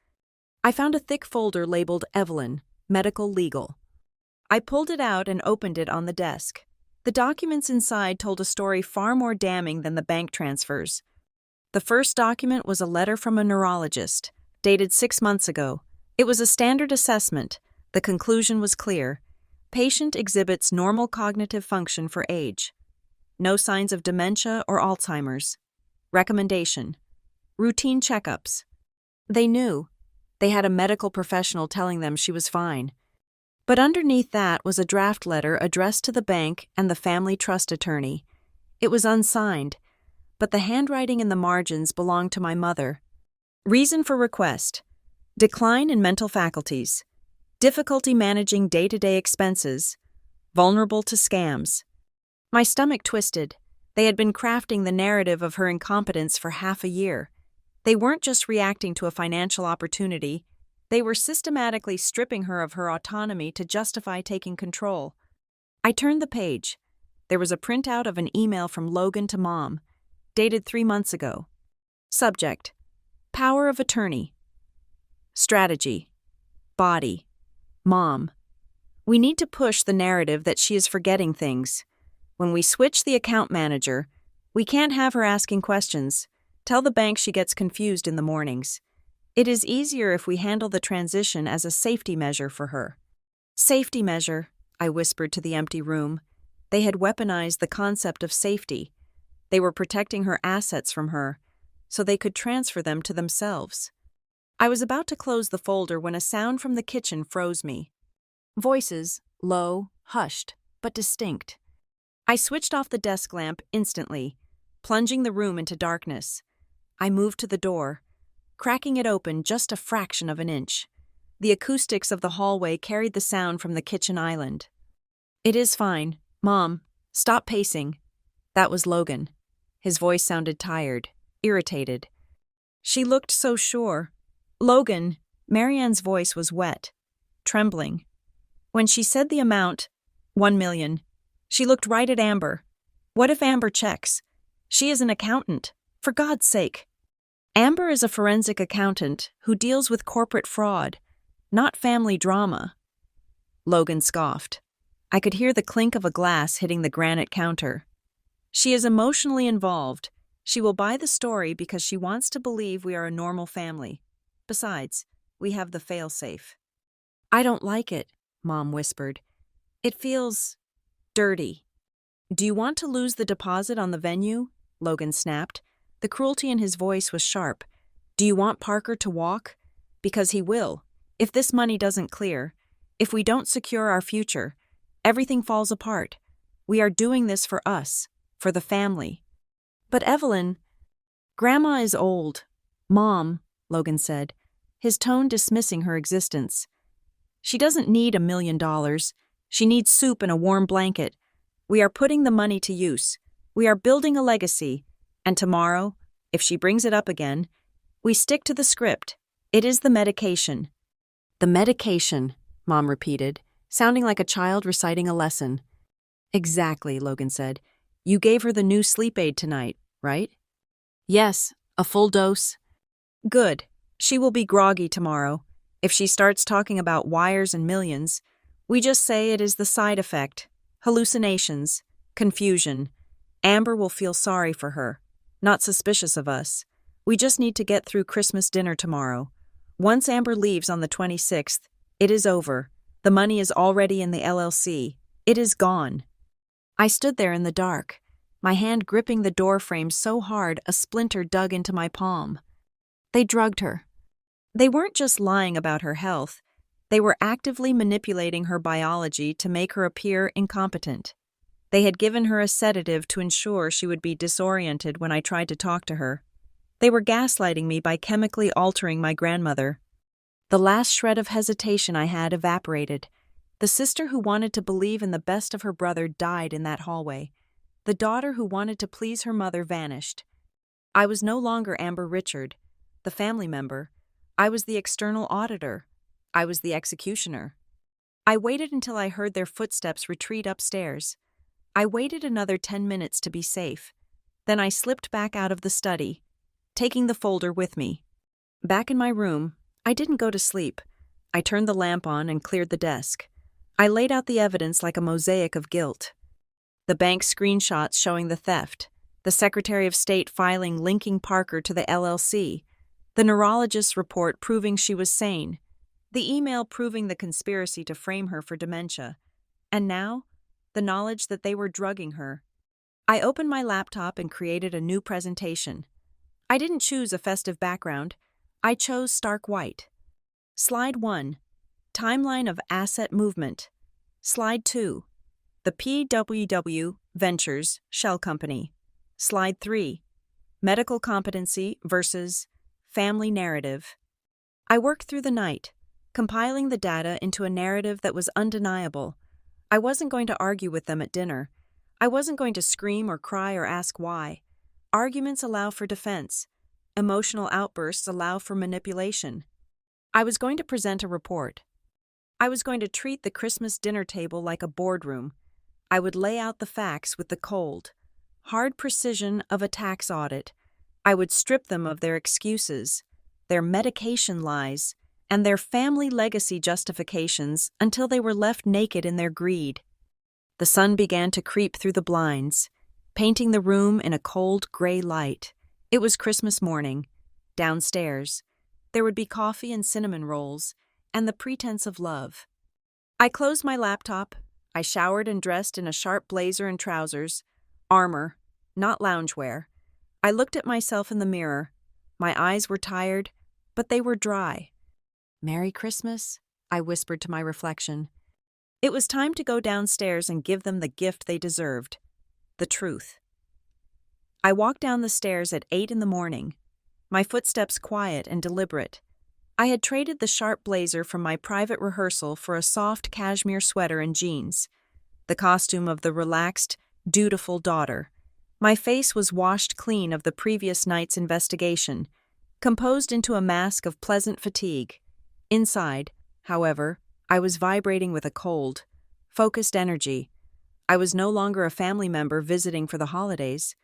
I found a thick folder labeled Evelyn, Medical Legal. I pulled it out and opened it on the desk. The documents inside told a story far more damning than the bank transfers. The first document was a letter from a neurologist, dated 6 months ago. It was a standard assessment. The conclusion was clear. Patient exhibits normal cognitive function for age. No signs of dementia or Alzheimer's. Recommendation: routine checkups. They knew. They had a medical professional telling them she was fine. But underneath that was a draft letter addressed to the bank and the family trust attorney. It was unsigned, but the handwriting in the margins belonged to my mother. Reason for request: decline in mental faculties, difficulty managing day-to-day expenses, vulnerable to scams. My stomach twisted. They had been crafting the narrative of her incompetence for half a year. They weren't just reacting to a financial opportunity, they were systematically stripping her of her autonomy to justify taking control. I turned the page. There was a printout of an email from Logan to Mom, dated 3 months ago. Subject: Power of Attorney. Strategy: Body. Mom. We need to push the narrative that she is forgetting things. When we switch the account manager, we can't have her asking questions. Tell the bank she gets confused in the mornings. It is easier if we handle the transition as a safety measure for her. Safety measure, I whispered to the empty room. They had weaponized the concept of safety. They were protecting her assets from her, so they could transfer them to themselves. I was about to close the folder when a sound from the kitchen froze me. Voices, low, hushed, but distinct. I switched off the desk lamp instantly, plunging the room into darkness. I moved to the door, cracking it open just a fraction of an inch. The acoustics of the hallway carried the sound from the kitchen island. "It is fine. Mom, stop pacing." That was Logan. His voice sounded tired, irritated. She looked so sure. "Logan," Marianne's voice was wet, trembling. When she said the amount, 1 million, she looked right at Amber. What if Amber checks? She is an accountant, for God's sake. Amber is a forensic accountant who deals with corporate fraud, not family drama. Logan scoffed. I could hear the clink of a glass hitting the granite counter. She is emotionally involved. She will buy the story because she wants to believe we are a normal family. Besides, we have the fail-safe. "I don't like it," Mom whispered. "It feels dirty." "Do you want to lose the deposit on the venue?" Logan snapped. The cruelty in his voice was sharp. "Do you want Parker to walk? Because he will. If this money doesn't clear, if we don't secure our future, everything falls apart. We are doing this for us, for the family." "But Evelyn..." "Grandma is old." "Mom," Logan said, his tone dismissing her existence. "She doesn't need $1 million. She needs soup and a warm blanket. We are putting the money to use. We are building a legacy. And tomorrow, if she brings it up again, we stick to the script. It is the medication." "The medication," Mom repeated, sounding like a child reciting a lesson. "Exactly," Logan said. "You gave her the new sleep aid tonight, right?" "Yes, a full dose." "Good. She will be groggy tomorrow. If she starts talking about wires and millions, we just say it is the side effect, hallucinations, confusion. Amber will feel sorry for her, not suspicious of us. We just need to get through Christmas dinner tomorrow. Once Amber leaves on the 26th, it is over. The money is already in the LLC. It is gone." I stood there in the dark, my hand gripping the door frame so hard a splinter dug into my palm. They drugged her. They weren't just lying about her health. They were actively manipulating her biology to make her appear incompetent. They had given her a sedative to ensure she would be disoriented when I tried to talk to her. They were gaslighting me by chemically altering my grandmother. The last shred of hesitation I had evaporated. The sister who wanted to believe in the best of her brother died in that hallway. The daughter who wanted to please her mother vanished. I was no longer Amber Richard, the family member. I was the external auditor. I was the executioner. I waited until I heard their footsteps retreat upstairs. I waited another 10 minutes to be safe. Then I slipped back out of the study, taking the folder with me. Back in my room, I didn't go to sleep. I turned the lamp on and cleared the desk. I laid out the evidence like a mosaic of guilt. The bank screenshots showing the theft, the Secretary of State filing linking Parker to the LLC, the neurologist's report proving she was sane, the email proving the conspiracy to frame her for dementia, and now, the knowledge that they were drugging her. I opened my laptop and created a new presentation. I didn't choose a festive background. I chose stark white. Slide 1. Timeline of asset movement. Slide 2. The PWW Ventures Shell Company. Slide 3. Medical competency versus family narrative. I worked through the night, compiling the data into a narrative that was undeniable. I wasn't going to argue with them at dinner. I wasn't going to scream or cry or ask why. Arguments allow for defense. Emotional outbursts allow for manipulation. I was going to present a report. I was going to treat the Christmas dinner table like a boardroom. I would lay out the facts with the cold, hard precision of a tax audit. I would strip them of their excuses, their medication lies, and their family legacy justifications until they were left naked in their greed. The sun began to creep through the blinds, painting the room in a cold gray light. It was Christmas morning. Downstairs, there would be coffee and cinnamon rolls, and the pretense of love. I closed my laptop. I showered and dressed in a sharp blazer and trousers. Armor, not loungewear. I looked at myself in the mirror. My eyes were tired, but they were dry. "Merry Christmas," I whispered to my reflection. It was time to go downstairs and give them the gift they deserved, the truth. I walked down the stairs at 8 in the morning, my footsteps quiet and deliberate. I had traded the sharp blazer from my private rehearsal for a soft cashmere sweater and jeans, the costume of the relaxed, dutiful daughter. My face was washed clean of the previous night's investigation, composed into a mask of pleasant fatigue. Inside, however, I was vibrating with a cold, focused energy. I was no longer a family member visiting for the holidays.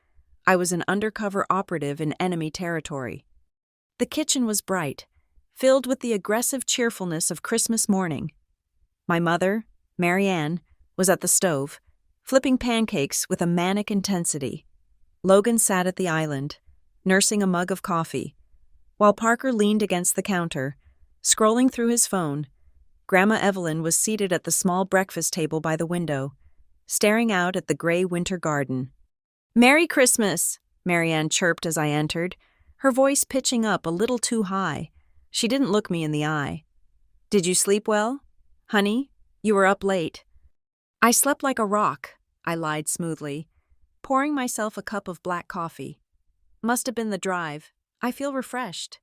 I was an undercover operative in enemy territory. The kitchen was bright, filled with the aggressive cheerfulness of Christmas morning. My mother, Mary Ann, was at the stove, flipping pancakes with a manic intensity. Logan sat at the island, nursing a mug of coffee, while Parker leaned against the counter, scrolling through his phone. Grandma Evelyn was seated at the small breakfast table by the window, staring out at the gray winter garden. "Merry Christmas," Mary Ann chirped as I entered, her voice pitching up a little too high. She didn't look me in the eye. "Did you sleep well? Honey, you were up late." "I slept like a rock," I lied smoothly, pouring myself a cup of black coffee. "Must have been the drive. I feel refreshed."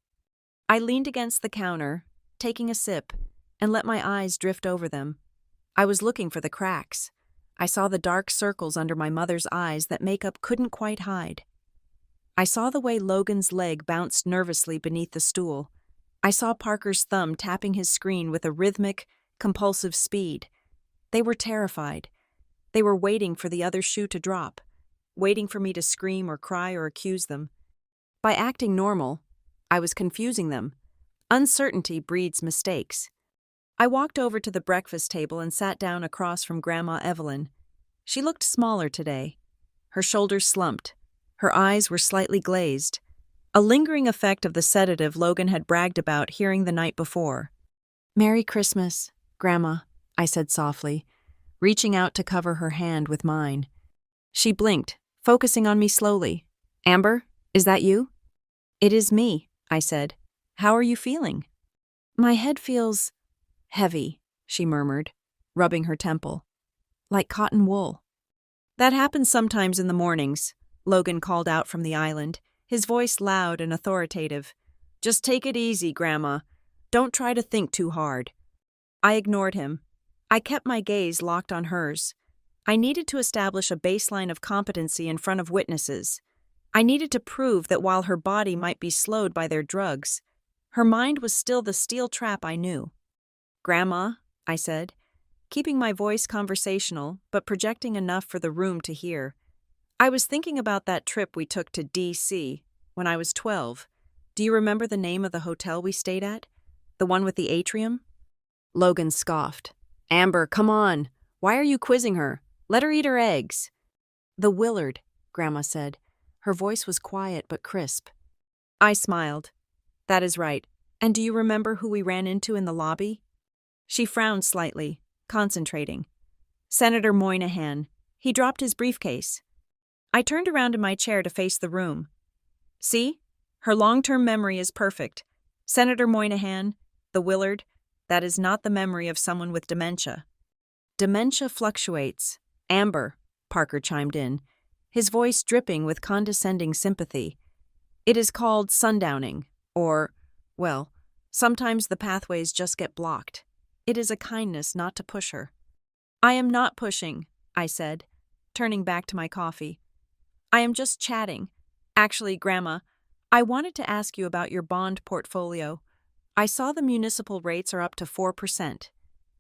I leaned against the counter, taking a sip, and let my eyes drift over them. I was looking for the cracks. I saw the dark circles under my mother's eyes that makeup couldn't quite hide. I saw the way Logan's leg bounced nervously beneath the stool. I saw Parker's thumb tapping his screen with a rhythmic, compulsive speed. They were terrified. They were waiting for the other shoe to drop, waiting for me to scream or cry or accuse them. By acting normal, I was confusing them. Uncertainty breeds mistakes. I walked over to the breakfast table and sat down across from Grandma Evelyn. She looked smaller today. Her shoulders slumped. Her eyes were slightly glazed, a lingering effect of the sedative Logan had bragged about hearing the night before. "Merry Christmas, Grandma," I said softly, reaching out to cover her hand with mine. She blinked, focusing on me slowly. "Amber, is that you?" "It is me," I said. "How are you feeling?" "My head feels heavy," she murmured, rubbing her temple. "Like cotton wool." "That happens sometimes in the mornings," Logan called out from the island, his voice loud and authoritative. "Just take it easy, Grandma. Don't try to think too hard." I ignored him. I kept my gaze locked on hers. I needed to establish a baseline of competency in front of witnesses. I needed to prove that while her body might be slowed by their drugs, her mind was still the steel trap I knew. "Grandma," I said, keeping my voice conversational but projecting enough for the room to hear. "I was thinking about that trip we took to D.C. when I was 12. Do you remember the name of the hotel we stayed at? The one with the atrium?" Logan scoffed. "Amber, come on. Why are you quizzing her? Let her eat her eggs." "The Willard," Grandma said. Her voice was quiet but crisp. I smiled. "That is right. And do you remember who we ran into in the lobby?" She frowned slightly, concentrating. "Senator Moynihan. He dropped his briefcase." I turned around in my chair to face the room. "See? Her long-term memory is perfect. Senator Moynihan, the Willard, that is not the memory of someone with dementia. Dementia fluctuates. Amber, Parker chimed in, his voice dripping with condescending sympathy. It is called sundowning, or, well, sometimes the pathways just get blocked. It is a kindness not to push her. I am not pushing, I said, turning back to my coffee. I am just chatting. Actually, Grandma, I wanted to ask you about your bond portfolio. I saw the municipal rates are up to 4%.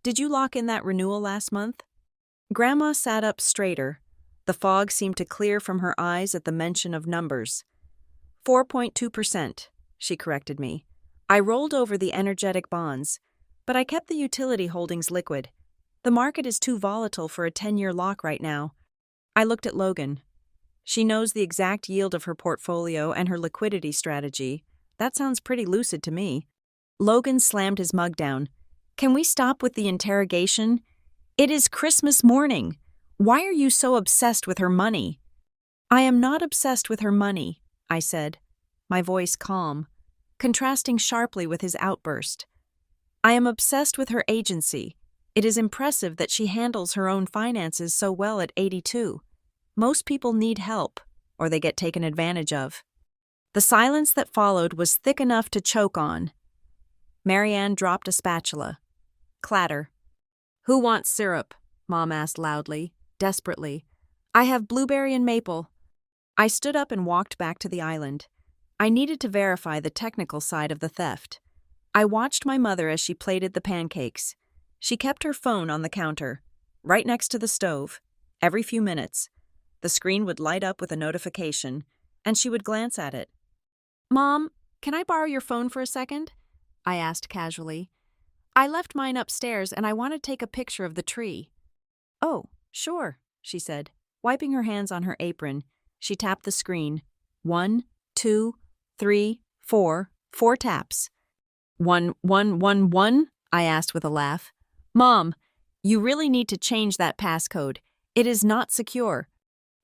Did you lock in that renewal last month? Grandma sat up straighter. The fog seemed to clear from her eyes at the mention of numbers. 4.2%, she corrected me. I rolled over the energetic bonds, but I kept the utility holdings liquid. The market is too volatile for a 10-year lock right now. I looked at Logan. She knows the exact yield of her portfolio and her liquidity strategy. That sounds pretty lucid to me. Logan slammed his mug down. Can we stop with the interrogation? It is Christmas morning. Why are you so obsessed with her money? I am not obsessed with her money, I said, my voice calm, contrasting sharply with his outburst. I am obsessed with her agency. It is impressive that she handles her own finances so well at 82. Most people need help, or they get taken advantage of. The silence that followed was thick enough to choke on. Marianne dropped a spatula. Clatter. Who wants syrup? Mom asked loudly, desperately. I have blueberry and maple. I stood up and walked back to the island. I needed to verify the technical side of the theft. I watched my mother as she plated the pancakes. She kept her phone on the counter, right next to the stove. Every few minutes, the screen would light up with a notification, and she would glance at it. Mom, can I borrow your phone for a second? I asked casually. I left mine upstairs and I want to take a picture of the tree. Oh, sure, she said. Wiping her hands on her apron, she tapped the screen. 1, 2, 3, 4, 4 taps. 1, 1, 1, 1? I asked with a laugh. Mom, you really need to change that passcode. It is not secure.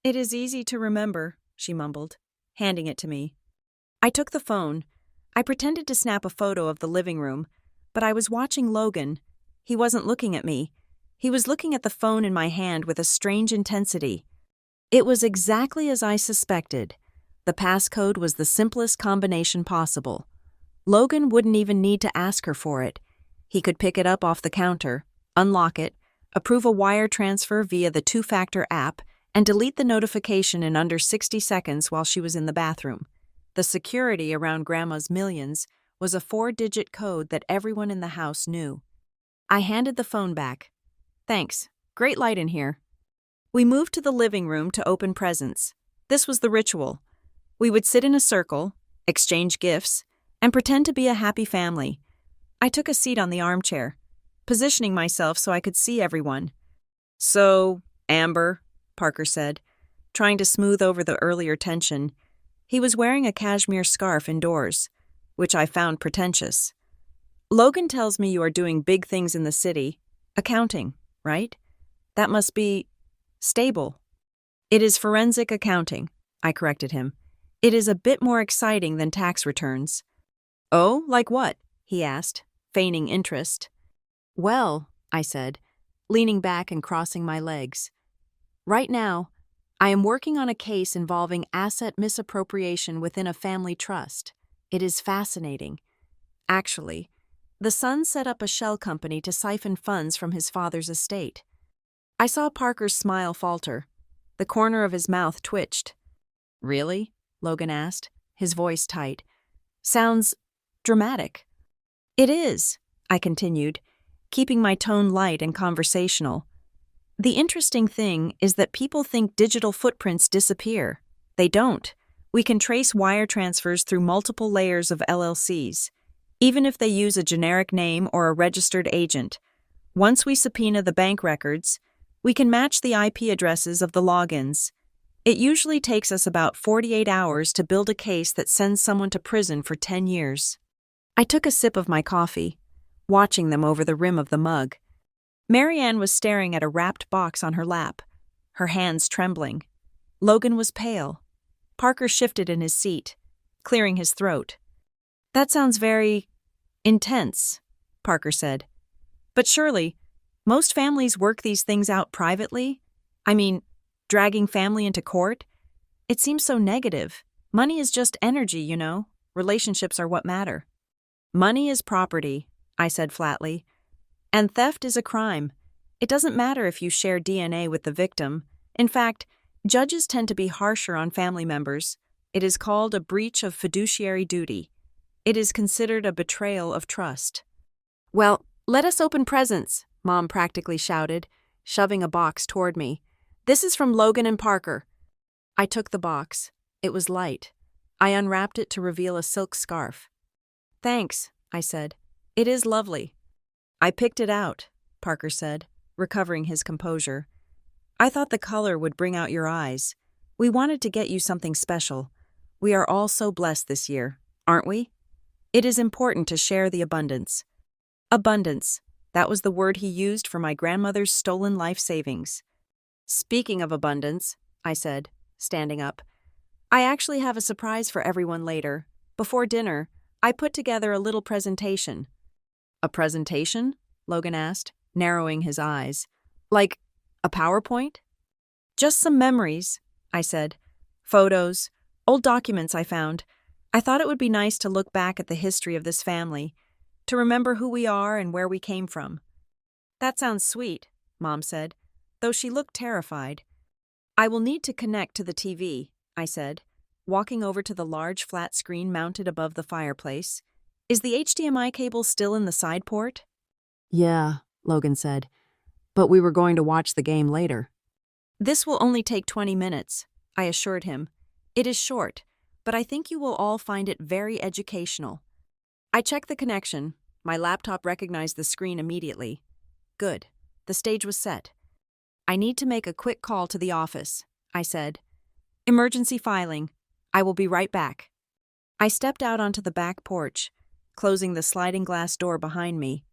It is easy to remember, she mumbled, handing it to me. I took the phone. I pretended to snap a photo of the living room, but I was watching Logan. He wasn't looking at me. He was looking at the phone in my hand with a strange intensity. It was exactly as I suspected. The passcode was the simplest combination possible. Logan wouldn't even need to ask her for it. He could pick it up off the counter, unlock it, approve a wire transfer via the two-factor app, and delete the notification in under 60 seconds while she was in the bathroom. The security around Grandma's millions was a 4-digit code that everyone in the house knew. I handed the phone back. Thanks. Great light in here. We moved to the living room to open presents. This was the ritual. We would sit in a circle, exchange gifts, and pretend to be a happy family. I took a seat on the armchair, positioning myself so I could see everyone. So, Amber, Parker said, trying to smooth over the earlier tension. He was wearing a cashmere scarf indoors, which I found pretentious. Logan tells me you are doing big things in the city. Accounting, right? That must be stable. It is forensic accounting, I corrected him. It is a bit more exciting than tax returns. Oh, like what? He asked, feigning interest. Well, I said, leaning back and crossing my legs. Right now, I am working on a case involving asset misappropriation within a family trust. It is fascinating. Actually, the son set up a shell company to siphon funds from his father's estate. I saw Parker's smile falter. The corner of his mouth twitched. Really? Logan asked, his voice tight. Sounds dramatic. It is, I continued, keeping my tone light and conversational. The interesting thing is that people think digital footprints disappear. They don't. We can trace wire transfers through multiple layers of LLCs, even if they use a generic name or a registered agent. Once we subpoena the bank records, we can match the IP addresses of the logins. It usually takes us about 48 hours to build a case that sends someone to prison for 10 years. I took a sip of my coffee, watching them over the rim of the mug. Marianne was staring at a wrapped box on her lap, her hands trembling. Logan was pale. Parker shifted in his seat, clearing his throat. That sounds very intense, Parker said. But surely, most families work these things out privately? I mean, dragging family into court? It seems so negative. Money is just energy, you know. Relationships are what matter. Money is property, I said flatly. And theft is a crime. It doesn't matter if you share DNA with the victim. In fact, judges tend to be harsher on family members. It is called a breach of fiduciary duty. It is considered a betrayal of trust. Well, let us open presents, Mom practically shouted, shoving a box toward me. This is from Logan and Parker. I took the box. It was light. I unwrapped it to reveal a silk scarf. Thanks, I said. It is lovely. I picked it out, Parker said, recovering his composure. I thought the color would bring out your eyes. We wanted to get you something special. We are all so blessed this year, aren't we? It is important to share the abundance. Abundance. That was the word he used for my grandmother's stolen life savings. Speaking of abundance, I said, standing up, I actually have a surprise for everyone later. Before dinner, I put together a little presentation. A presentation? Logan asked, narrowing his eyes. Like a PowerPoint? Just some memories, I said. Photos, old documents I found. I thought it would be nice to look back at the history of this family, to remember who we are and where we came from. That sounds sweet, Mom said, though she looked terrified. I will need to connect to the TV, I said, walking over to the large flat screen mounted above the fireplace. Is the HDMI cable still in the side port? Yeah, Logan said, but we were going to watch the game later. This will only take 20 minutes, I assured him. It is short, but I think you will all find it very educational. I checked the connection. My laptop recognized the screen immediately. Good. The stage was set. I need to make a quick call to the office, I said. Emergency filing. I will be right back. I stepped out onto the back porch, closing the sliding glass door behind me.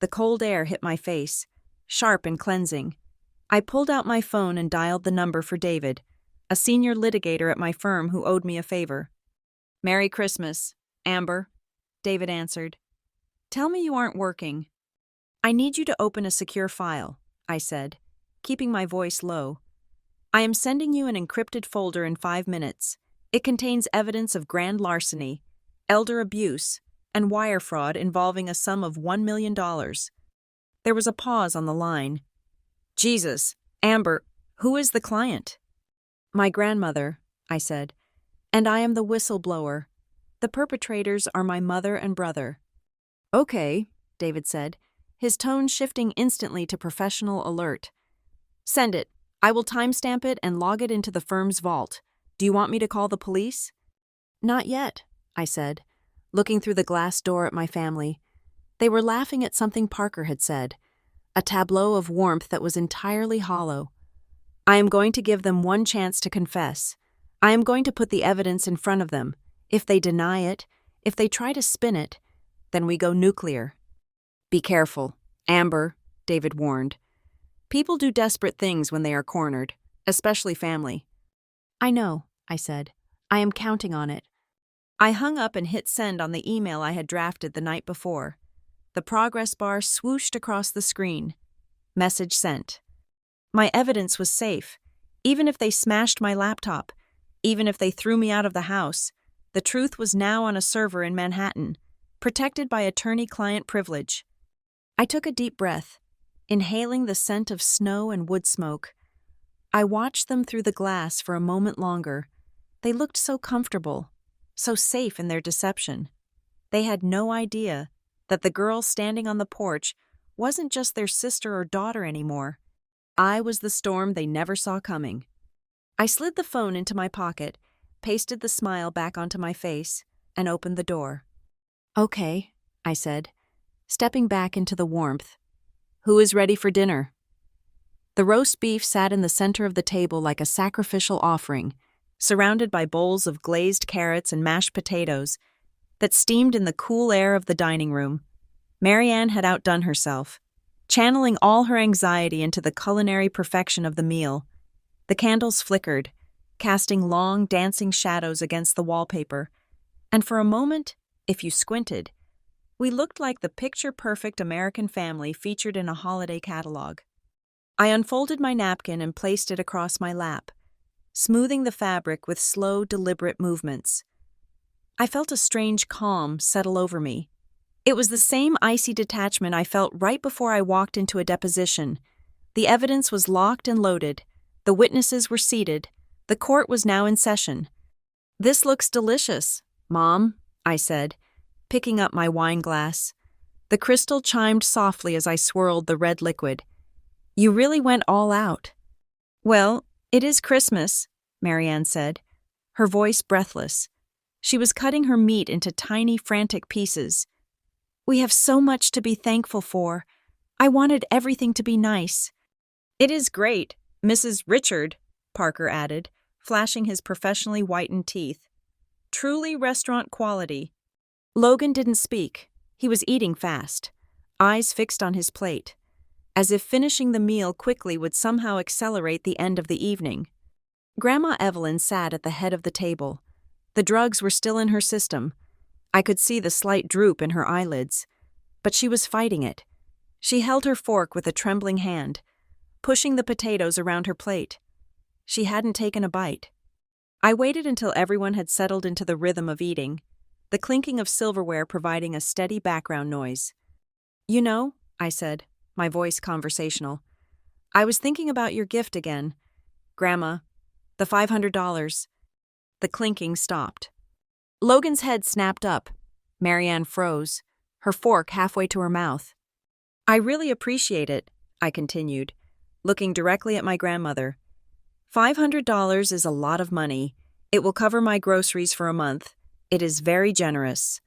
The cold air hit my face, sharp and cleansing. I pulled out my phone and dialed the number for David, a senior litigator at my firm who owed me a favor. Merry Christmas, Amber, David answered. Tell me you aren't working. I need you to open a secure file, I said, keeping my voice low. I am sending you an encrypted folder in 5 minutes. It contains evidence of grand larceny, elder abuse, and wire fraud involving a sum of $1 million. There was a pause on the line. Jesus, Amber, who is the client? My grandmother, I said, and I am the whistleblower. The perpetrators are my mother and brother. Okay, David said, his tone shifting instantly to professional alert. Send it. I will timestamp it and log it into the firm's vault. Do you want me to call the police? Not yet, I said, looking through the glass door at my family. They were laughing at something Parker had said, a tableau of warmth that was entirely hollow. I am going to give them one chance to confess. I am going to put the evidence in front of them. If they deny it, if they try to spin it, then we go nuclear. Be careful, Amber, David warned. People do desperate things when they are cornered, especially family. I know, I said. I am counting on it. I hung up and hit send on the email I had drafted the night before. The progress bar swooshed across the screen. Message sent. My evidence was safe. Even if they smashed my laptop, even if they threw me out of the house, the truth was now on a server in Manhattan, protected by attorney-client privilege. I took a deep breath, inhaling the scent of snow and wood smoke. I watched them through the glass for a moment longer. They looked so comfortable, so safe in their deception. They had no idea that the girl standing on the porch wasn't just their sister or daughter anymore. I was the storm they never saw coming. I slid the phone into my pocket, pasted the smile back onto my face, and opened the door. Okay, I said, stepping back into the warmth. Who is ready for dinner? The roast beef sat in the center of the table like a sacrificial offering, surrounded by bowls of glazed carrots and mashed potatoes that steamed in the cool air of the dining room. Marianne had outdone herself, channeling all her anxiety into the culinary perfection of the meal. The candles flickered, casting long, dancing shadows against the wallpaper, And for a moment, if you squinted, we looked like the picture-perfect American family featured in a holiday catalog. I unfolded my napkin and placed it across my lap, smoothing the fabric with slow, deliberate movements. I felt a strange calm settle over me. It was the same icy detachment I felt right before I walked into a deposition. The evidence was locked and loaded. The witnesses were seated. The court was now in session. "This looks delicious, Mom," I said, picking up my wine glass. The crystal chimed softly as I swirled the red liquid. "You really went all out." "Well, it is Christmas," Marianne said, her voice breathless. She was cutting her meat into tiny, frantic pieces. "We have so much to be thankful for. I wanted everything to be nice." "It is great, Mrs. Richard," Parker added, flashing his professionally whitened teeth. "Truly restaurant quality." Logan didn't speak. He was eating fast, eyes fixed on his plate, as if finishing the meal quickly would somehow accelerate the end of the evening. Grandma Evelyn sat at the head of the table. The drugs were still in her system. I could see the slight droop in her eyelids, but she was fighting it. She held her fork with a trembling hand, pushing the potatoes around her plate. She hadn't taken a bite. I waited until everyone had settled into the rhythm of eating, the clinking of silverware providing a steady background noise. "You know," I said, my voice conversational, "I was thinking about your gift again. Grandma, the $500. The clinking stopped. Logan's head snapped up. Marianne froze, her fork halfway to her mouth. "I really appreciate it," I continued, looking directly at my grandmother. $500 is a lot of money. It will cover my groceries for a month. It is very generous."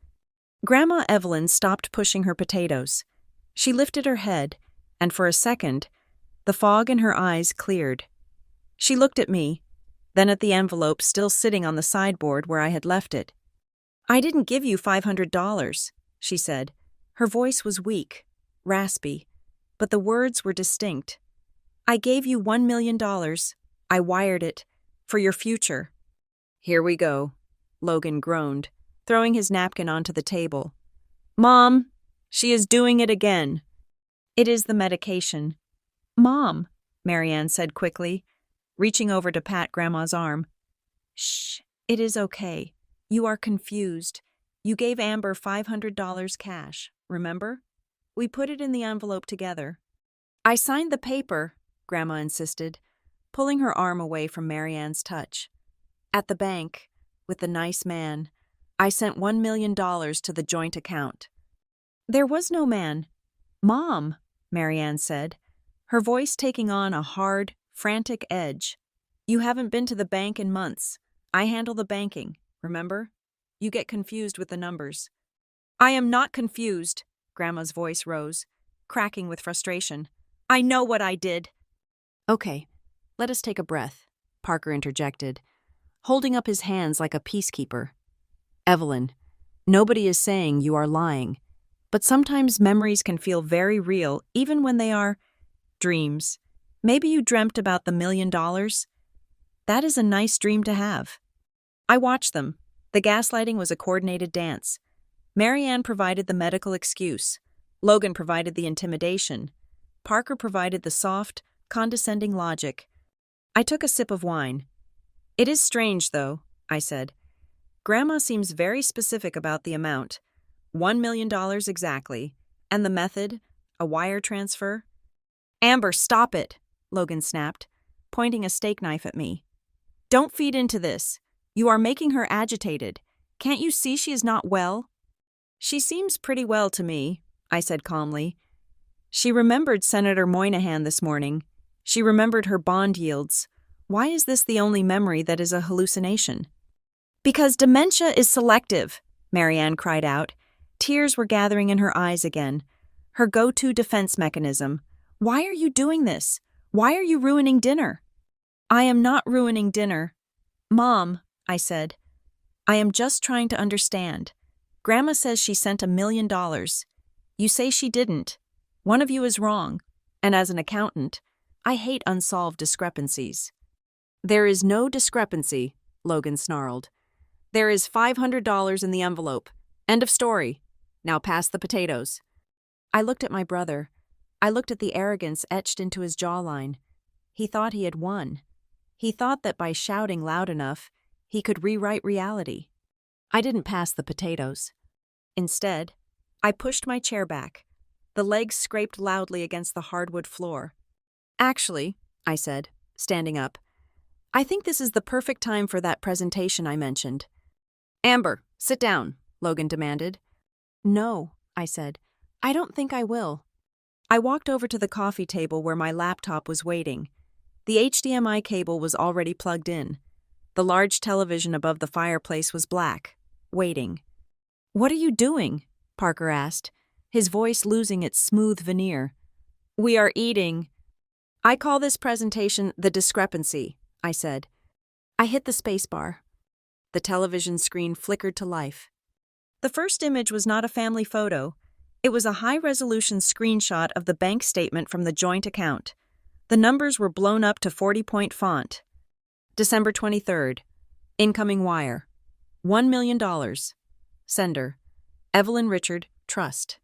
Grandma Evelyn stopped pushing her potatoes. She lifted her head, and for a second, the fog in her eyes cleared. She looked at me, then at the envelope still sitting on the sideboard where I had left it. "I didn't give you $500, she said. Her voice was weak, raspy, but the words were distinct. "I gave you $1 million. I wired it. For your future." "Here we go," Logan groaned, throwing his napkin onto the table. "Mom, she is doing it again." "It is the medication." "Mom," Marianne said quickly, reaching over to pat Grandma's arm. "Shh, it is okay. You are confused. You gave Amber $500 cash, remember? We put it in the envelope together." "I signed the paper," Grandma insisted, pulling her arm away from Marianne's touch. "At the bank, with the nice man. I sent $1 million to the joint account." "There was no man." "Mom," Marianne said, her voice taking on a hard, frantic edge. "You haven't been to the bank in months. I handle the banking, remember? You get confused with the numbers." "I am not confused," Grandma's voice rose, cracking with frustration. "I know what I did." "Okay, let us take a breath," Parker interjected, holding up his hands like a peacekeeper. "Evelyn, nobody is saying you are lying, but sometimes memories can feel very real even when they are dreams. Maybe you dreamt about the $1 million. That is a nice dream to have." I watched them. The gaslighting was a coordinated dance. Marianne provided the medical excuse. Logan provided the intimidation. Parker provided the soft, condescending logic. I took a sip of wine. "It is strange, though," I said. "Grandma seems very specific about the amount. $1 million exactly. And the method, a wire transfer." "Amber, stop it," Logan snapped, pointing a steak knife at me. "Don't feed into this. You are making her agitated. Can't you see she is not well?" "She seems pretty well to me," I said calmly. "She remembered Senator Moynihan this morning. She remembered her bond yields. Why is this the only memory that is a hallucination?" "Because dementia is selective," Marianne cried out. Tears were gathering in her eyes again. Her go-to defense mechanism. "Why are you doing this? Why are you ruining dinner?" "I am not ruining dinner." "Mom," I said, "I am just trying to understand. Grandma says she sent $1 million. You say she didn't. One of you is wrong. And as an accountant, I hate unsolved discrepancies." "There is no discrepancy," Logan snarled. There is $500 in the envelope. End of story. Now pass the potatoes. I looked at my brother. I looked at the arrogance etched into his jawline. He thought he had won. He thought that by shouting loud enough, he could rewrite reality. I didn't pass the potatoes. Instead, I pushed my chair back. The legs scraped loudly against the hardwood floor. Actually, I said, standing up, I think this is the perfect time for that presentation I mentioned. Amber, sit down, Logan demanded. No, I said. I don't think I will. I walked over to the coffee table where my laptop was waiting. The HDMI cable was already plugged in. The large television above the fireplace was black, waiting. What are you doing? Parker asked, his voice losing its smooth veneer. We are eating. I call this presentation The Discrepancy, I said. I hit the spacebar. The television screen flickered to life. The first image was not a family photo. It was a high-resolution screenshot of the bank statement from the joint account. The numbers were blown up to 40-point font. December 23rd. Incoming wire. $1 million. Sender. Evelyn Richard, Trust.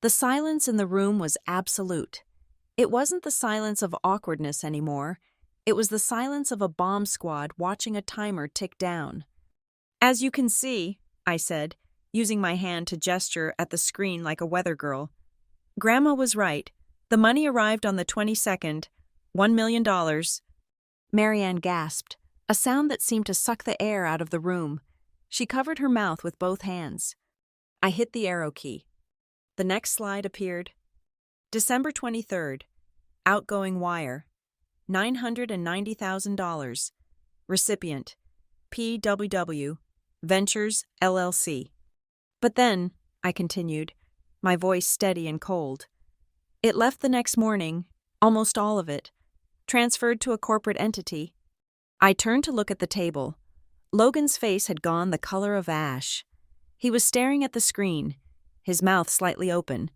The silence in the room was absolute. It wasn't the silence of awkwardness anymore. It was the silence of a bomb squad watching a timer tick down. As you can see, I said, using my hand to gesture at the screen like a weather girl. Grandma was right. The money arrived on the 22nd. $1 million. Marianne gasped, a sound that seemed to suck the air out of the room. She covered her mouth with both hands. I hit the arrow key. The next slide appeared. December 23rd. Outgoing wire. $990,000. Recipient. PWW. Ventures, LLC. But then, I continued, my voice steady and cold. It left the next morning, almost all of it, transferred to a corporate entity. I turned to look at the table. Logan's face had gone the color of ash. He was staring at the screen, his mouth slightly open.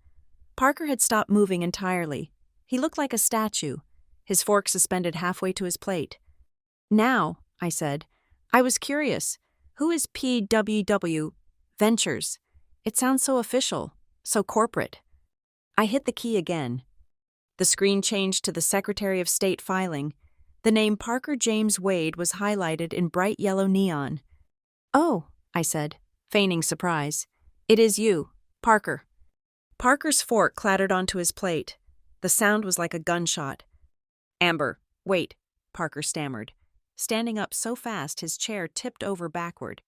Parker had stopped moving entirely. He looked like a statue, his fork suspended halfway to his plate. Now, I said, I was curious. Who is PWW Ventures? It sounds so official, so corporate. I hit the key again. The screen changed to the Secretary of State filing. The name Parker James Wade was highlighted in bright yellow neon. Oh, I said, feigning surprise. It is you, Parker. Parker's fork clattered onto his plate. The sound was like a gunshot. Amber, wait, Parker stammered, standing up so fast his chair tipped over backward.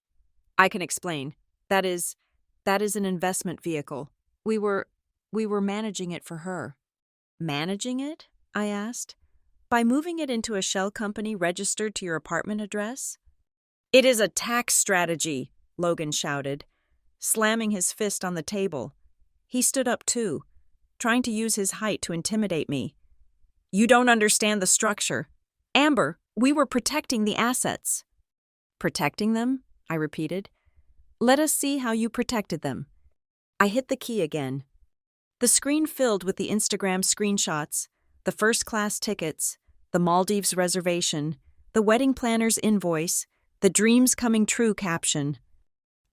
I can explain. That is an investment vehicle. We were managing it for her. Managing it? I asked. By moving it into a shell company registered to your apartment address? It is a tax strategy, Logan shouted, slamming his fist on the table. He stood up too, trying to use his height to intimidate me. You don't understand the structure. Amber, we were protecting the assets. Protecting them? I repeated. Let us see how you protected them. I hit the key again. The screen filled with the Instagram screenshots, the first-class tickets, the Maldives reservation, the wedding planner's invoice, the dreams coming true caption.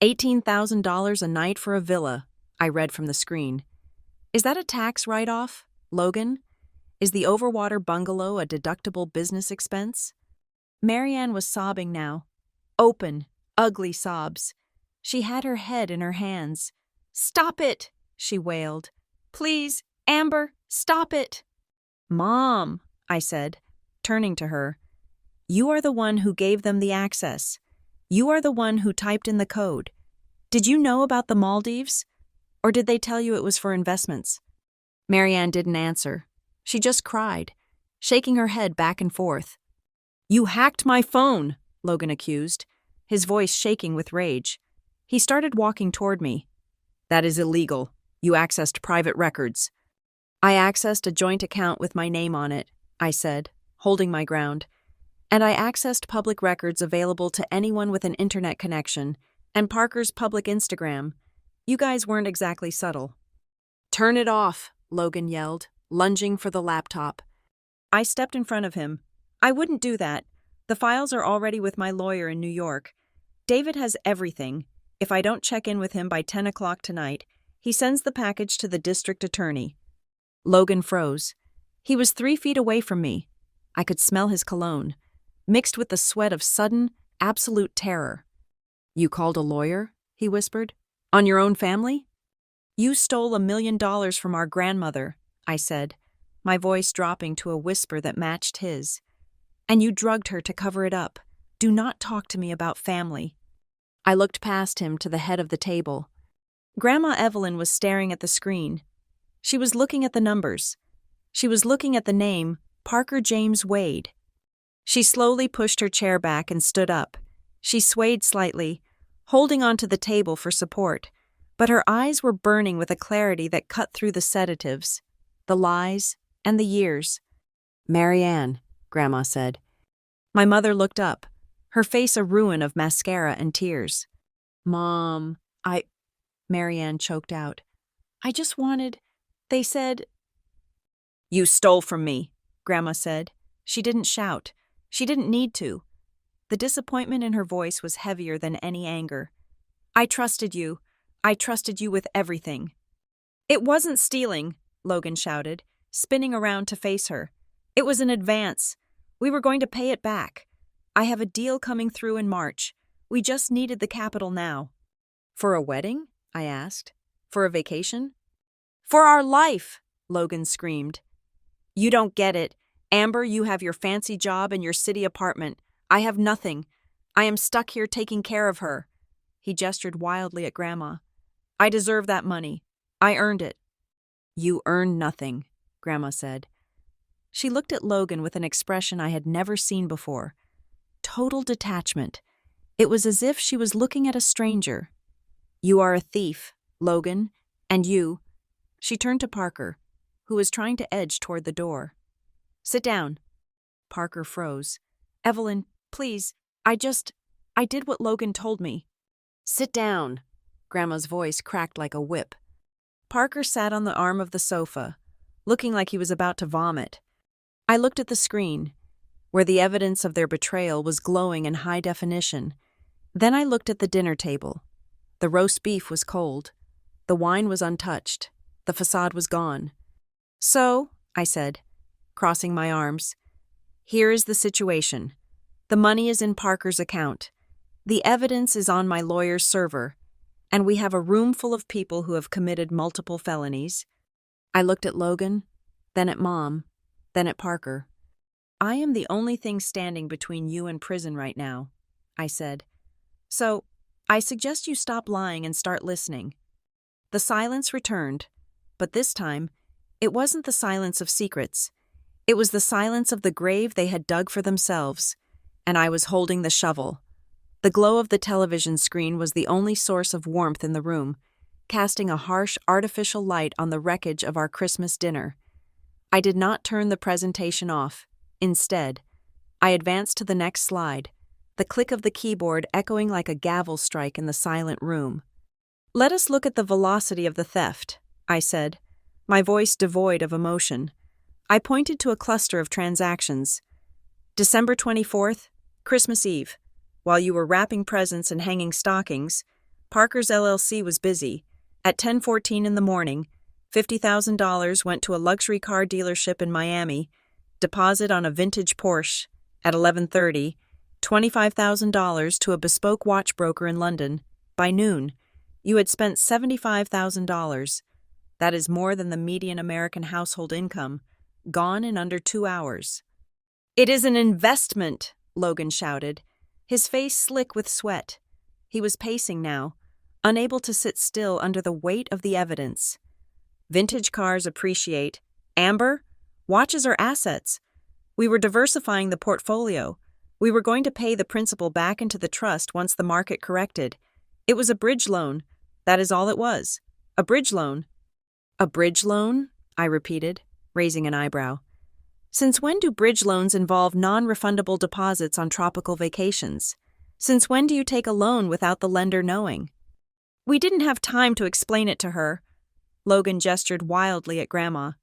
$18,000 a night for a villa, I read from the screen. Is that a tax write-off, Logan? Is the overwater bungalow a deductible business expense? Marianne was sobbing now. Open, ugly sobs. She had her head in her hands. Stop it, she wailed. Please, Amber, stop it. Mom, I said, turning to her. You are the one who gave them the access. You are the one who typed in the code. Did you know about the Maldives? Or did they tell you it was for investments? Marianne didn't answer. She just cried, shaking her head back and forth. You hacked my phone, Logan accused, his voice shaking with rage. He started walking toward me. That is illegal. You accessed private records. I accessed a joint account with my name on it, I said, holding my ground. And I accessed public records available to anyone with an internet connection, and Parker's public Instagram. You guys weren't exactly subtle. Turn it off, Logan yelled, lunging for the laptop. I stepped in front of him. I wouldn't do that. The files are already with my lawyer in New York. David has everything. If I don't check in with him by 10 o'clock tonight, he sends the package to the district attorney. Logan froze. He was 3 feet away from me. I could smell his cologne, mixed with the sweat of sudden, absolute terror. "You called a lawyer?" he whispered. "On your own family?" "You stole $1 million from our grandmother," I said, my voice dropping to a whisper that matched his. "And you drugged her to cover it up. Do not talk to me about family." I looked past him to the head of the table. Grandma Evelyn was staring at the screen. She was looking at the numbers. She was looking at the name, Parker James Wade. She slowly pushed her chair back and stood up. She swayed slightly, holding onto the table for support, but her eyes were burning with a clarity that cut through the sedatives, the lies, and the years. "Marianne," Grandma said. My mother looked up, her face a ruin of mascara and tears. "Mom, Marianne choked out. "I just wanted, they said—" "You stole from me," Grandma said. She didn't shout. She didn't need to. The disappointment in her voice was heavier than any anger. "I trusted you. I trusted you with everything." "It wasn't stealing," Logan shouted, spinning around to face her. "It was an advance. We were going to pay it back. I have a deal coming through in March. We just needed the capital now." "For a wedding?" I asked. "For a vacation?" "For our life!" Logan screamed. "You don't get it. Amber, you have your fancy job and your city apartment. I have nothing. I am stuck here taking care of her." He gestured wildly at Grandma. "I deserve that money. I earned it." "You earned nothing," Grandma said. She looked at Logan with an expression I had never seen before. Total detachment. It was as if she was looking at a stranger. "You are a thief, Logan, and you—" She turned to Parker, who was trying to edge toward the door. "Sit down." Parker froze. "Evelyn, please, I did what Logan told me." "Sit down." Grandma's voice cracked like a whip. Parker sat on the arm of the sofa, looking like he was about to vomit. I looked at the screen, where the evidence of their betrayal was glowing in high definition. Then I looked at the dinner table. The roast beef was cold. The wine was untouched. The facade was gone. "So," I said, crossing my arms, "here is the situation. The money is in Parker's account. The evidence is on my lawyer's server, and we have a room full of people who have committed multiple felonies." I looked at Logan, then at Mom, then at Parker. "I am the only thing standing between you and prison right now," I said. "So, I suggest you stop lying and start listening." The silence returned, but this time, it wasn't the silence of secrets. It was the silence of the grave they had dug for themselves, and I was holding the shovel. The glow of the television screen was the only source of warmth in the room, casting a harsh, artificial light on the wreckage of our Christmas dinner. I did not turn the presentation off. Instead, I advanced to the next slide, the click of the keyboard echoing like a gavel strike in the silent room. "Let us look at the velocity of the theft," I said, my voice devoid of emotion. I pointed to a cluster of transactions. December 24th, Christmas Eve. While you were wrapping presents and hanging stockings, Parker's LLC was busy. At 10:14 in the morning, $50,000 went to a luxury car dealership in Miami, deposit on a vintage Porsche. At 11:30, $25,000 to a bespoke watchbroker in London. By noon, you had spent $75,000. That is more than the median American household income, gone in under 2 hours. "It is an investment," Logan shouted, his face slick with sweat. He was pacing now, unable to sit still under the weight of the evidence. "Vintage cars appreciate. Amber, watches are assets. We were diversifying the portfolio. We were going to pay the principal back into the trust once the market corrected. It was a bridge loan. That is all it was. A bridge loan." "A bridge loan?" I repeated, raising an eyebrow. "Since when do bridge loans involve non-refundable deposits on tropical vacations? Since when do you take a loan without the lender knowing?" "We didn't have time to explain it to her." Logan gestured wildly at Grandma.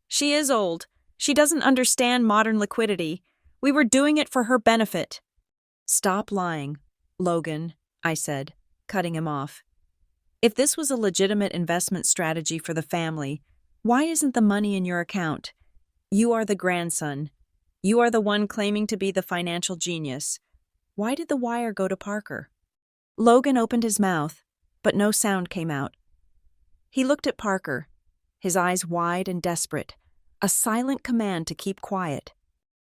"She is old. She doesn't understand modern liquidity. We were doing it for her benefit." "Stop lying, Logan," I said, cutting him off. If this was a legitimate investment strategy for the family, why isn't the money in your account? You are the grandson. You are the one claiming to be the financial genius. Why did the wire go to Parker? Logan opened his mouth, but no sound came out. He looked at Parker, his eyes wide and desperate, a silent command to keep quiet.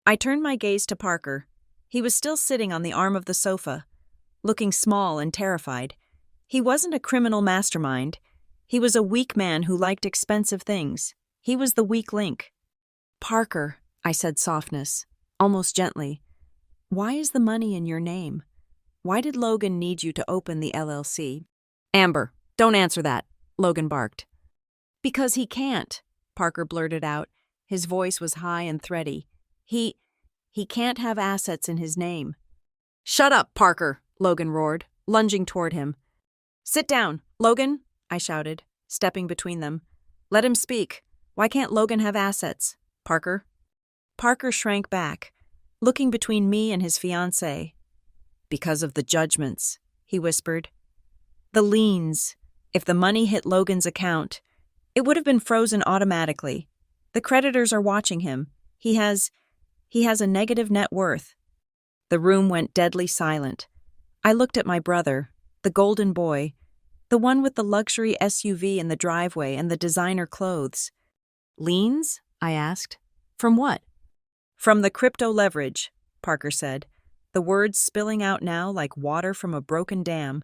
I turned my gaze to Parker. He was still sitting on the arm of the sofa, looking small and terrified. He wasn't a criminal mastermind. He was a weak man who liked expensive things. He was the weak link. Parker, I said softness, almost gently. Why is the money in your name? Why did Logan need you to open the LLC? Amber, don't answer that, Logan barked. Because he can't, Parker blurted out. His voice was high and thready. He can't have assets in his name. Shut up, Parker, Logan roared, lunging toward him. Sit down, Logan, I shouted, stepping between them. Let him speak. Why can't Logan have assets, Parker? Parker shrank back, looking between me and his fiancée. Because of the judgments, he whispered. The liens. If the money hit Logan's account, it would have been frozen automatically. The creditors are watching him. He has a negative net worth. The room went deadly silent. I looked at my brother, the golden boy, the one with the luxury SUV in the driveway and the designer clothes. Liens? I asked. From what? From the crypto leverage, Parker said, the words spilling out now like water from a broken dam.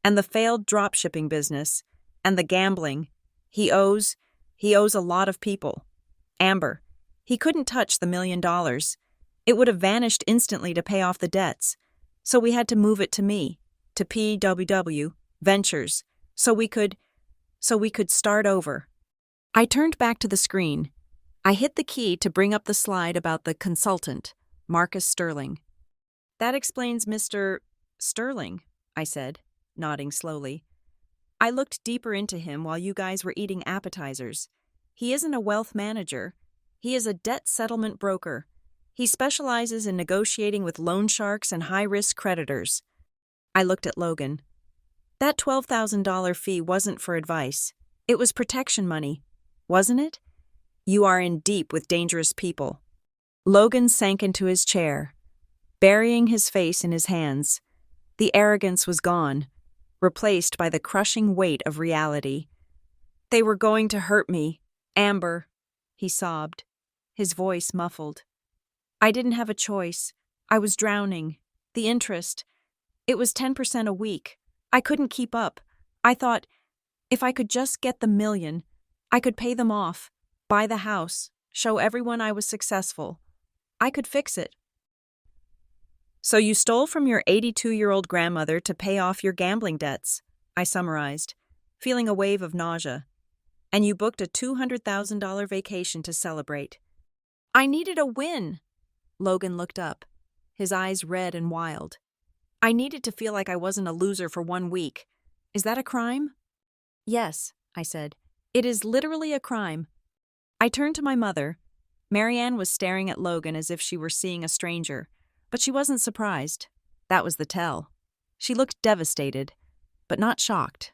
And the failed dropshipping business, and the gambling. He owes a lot of people. Amber, he couldn't touch the $1 million. It would have vanished instantly to pay off the debts. So we had to move it to me, to PWW Ventures, so we could start over. I turned back to the screen. I hit the key to bring up the slide about the consultant, Marcus Sterling. That explains Mr. Sterling, I said, nodding slowly. I looked deeper into him while you guys were eating appetizers. He isn't a wealth manager. He is a debt settlement broker. He specializes in negotiating with loan sharks and high-risk creditors. I looked at Logan. That $12,000 fee wasn't for advice. It was protection money, wasn't it? You are in deep with dangerous people. Logan sank into his chair, burying his face in his hands. The arrogance was gone, replaced by the crushing weight of reality. They were going to hurt me, Amber, he sobbed, his voice muffled. I didn't have a choice. I was drowning. The interest. It was 10% a week. I couldn't keep up. I thought, if I could just get the $1 million, I could pay them off, buy the house, show everyone I was successful. I could fix it. So you stole from your 82-year-old grandmother to pay off your gambling debts, I summarized, feeling a wave of nausea. And you booked a $200,000 vacation to celebrate. I needed a win. Logan looked up, his eyes red and wild. I needed to feel like I wasn't a loser for 1 week. Is that a crime? Yes, I said. It is literally a crime. I turned to my mother. Marianne was staring at Logan as if she were seeing a stranger, but she wasn't surprised. That was the tell. She looked devastated, but not shocked.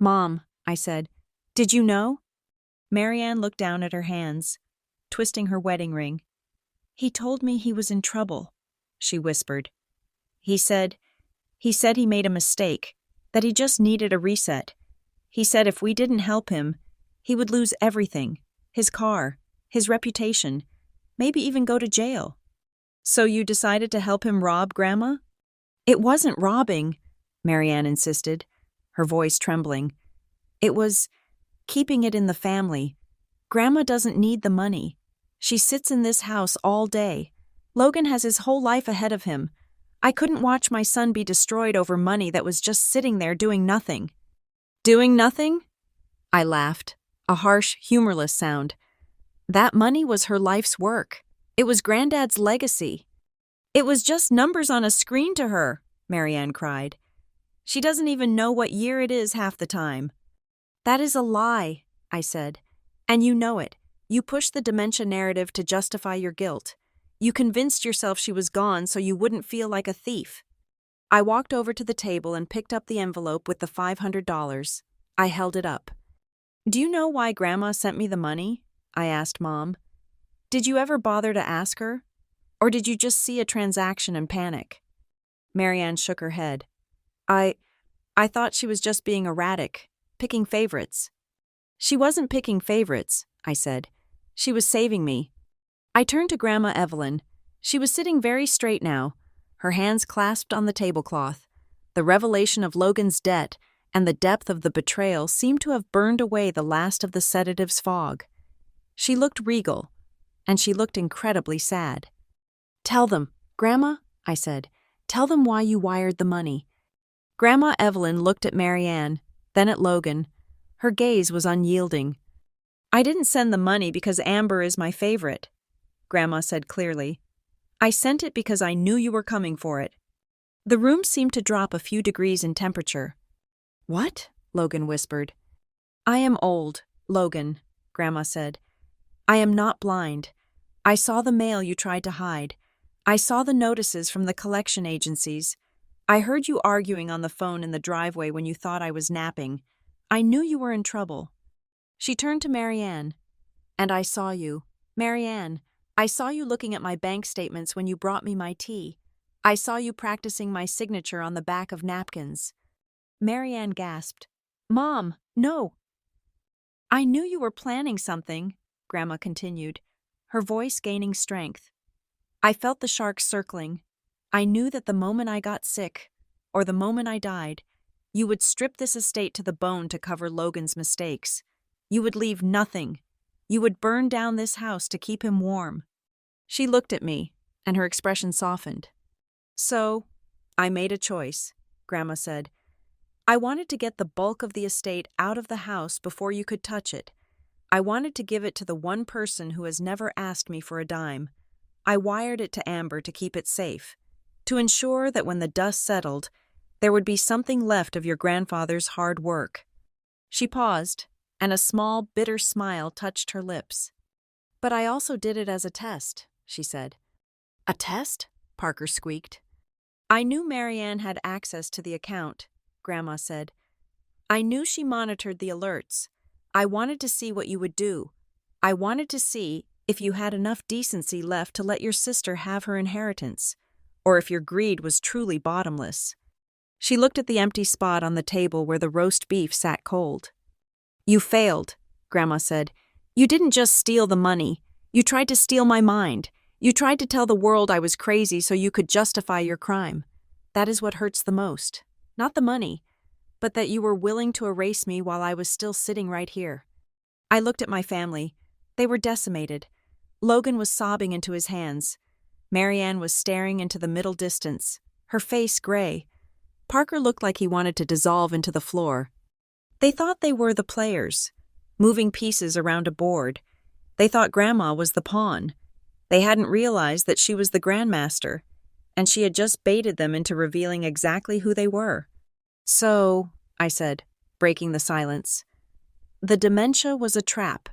Mom, I said, did you know? Marianne looked down at her hands, twisting her wedding ring. He told me he was in trouble, she whispered. He said he made a mistake, that he just needed a reset. He said if we didn't help him, he would lose everything, his car, his reputation, maybe even go to jail. So you decided to help him rob Grandma? It wasn't robbing, Marianne insisted, her voice trembling. It was keeping it in the family. Grandma doesn't need the money. She sits in this house all day. Logan has his whole life ahead of him. I couldn't watch my son be destroyed over money that was just sitting there doing nothing. Doing nothing? I laughed, a harsh, humorless sound. That money was her life's work. It was Granddad's legacy. It was just numbers on a screen to her, Marianne cried. She doesn't even know what year it is half the time. That is a lie, I said. And you know it. You pushed the dementia narrative to justify your guilt. You convinced yourself she was gone so you wouldn't feel like a thief. I walked over to the table and picked up the envelope with the $500. I held it up. "Do you know why Grandma sent me the money?" I asked Mom. "Did you ever bother to ask her? Or did you just see a transaction and panic?" Marianne shook her head. I thought she was just being erratic, picking favorites." "She wasn't picking favorites," I said. "She was saving me." I turned to Grandma Evelyn. She was sitting very straight now, her hands clasped on the tablecloth. The revelation of Logan's debt and the depth of the betrayal seemed to have burned away the last of the sedative's fog. She looked regal, and she looked incredibly sad. "Tell them, Grandma," I said. "Tell them why you wired the money." Grandma Evelyn looked at Marianne, then at Logan. Her gaze was unyielding. "I didn't send the money because Amber is my favorite," Grandma said clearly. "I sent it because I knew you were coming for it." The room seemed to drop a few degrees in temperature. "What?" Logan whispered. "I am old, Logan," Grandma said. "I am not blind. I saw the mail you tried to hide. I saw the notices from the collection agencies. I heard you arguing on the phone in the driveway when you thought I was napping. I knew you were in trouble." She turned to Marianne. "And I saw you. Marianne, I saw you looking at my bank statements when you brought me my tea. I saw you practicing my signature on the back of napkins." Marianne gasped. "Mom, no." "I knew you were planning something," Grandma continued, her voice gaining strength. "I felt the sharks circling. I knew that the moment I got sick, or the moment I died, you would strip this estate to the bone to cover Logan's mistakes. You would leave nothing. You would burn down this house to keep him warm." She looked at me, and her expression softened. "So, I made a choice," Grandma said. "I wanted to get the bulk of the estate out of the house before you could touch it. I wanted to give it to the one person who has never asked me for a dime. I wired it to Amber to keep it safe, to ensure that when the dust settled, there would be something left of your grandfather's hard work." She paused, and a small, bitter smile touched her lips. "But I also did it as a test," she said. "A test?" Parker squeaked. "I knew Marianne had access to the account," Grandma said. "I knew she monitored the alerts. I wanted to see what you would do. I wanted to see if you had enough decency left to let your sister have her inheritance, or if your greed was truly bottomless." She looked at the empty spot on the table where the roast beef sat cold. "You failed," Grandma said. "You didn't just steal the money. You tried to steal my mind. You tried to tell the world I was crazy so you could justify your crime. That is what hurts the most. Not the money, but that you were willing to erase me while I was still sitting right here." I looked at my family. They were decimated. Logan was sobbing into his hands. Marianne was staring into the middle distance, her face gray. Parker looked like he wanted to dissolve into the floor. They thought they were the players, moving pieces around a board. They thought Grandma was the pawn. They hadn't realized that she was the grandmaster, and she had just baited them into revealing exactly who they were. "So," I said, breaking the silence, "the dementia was a trap.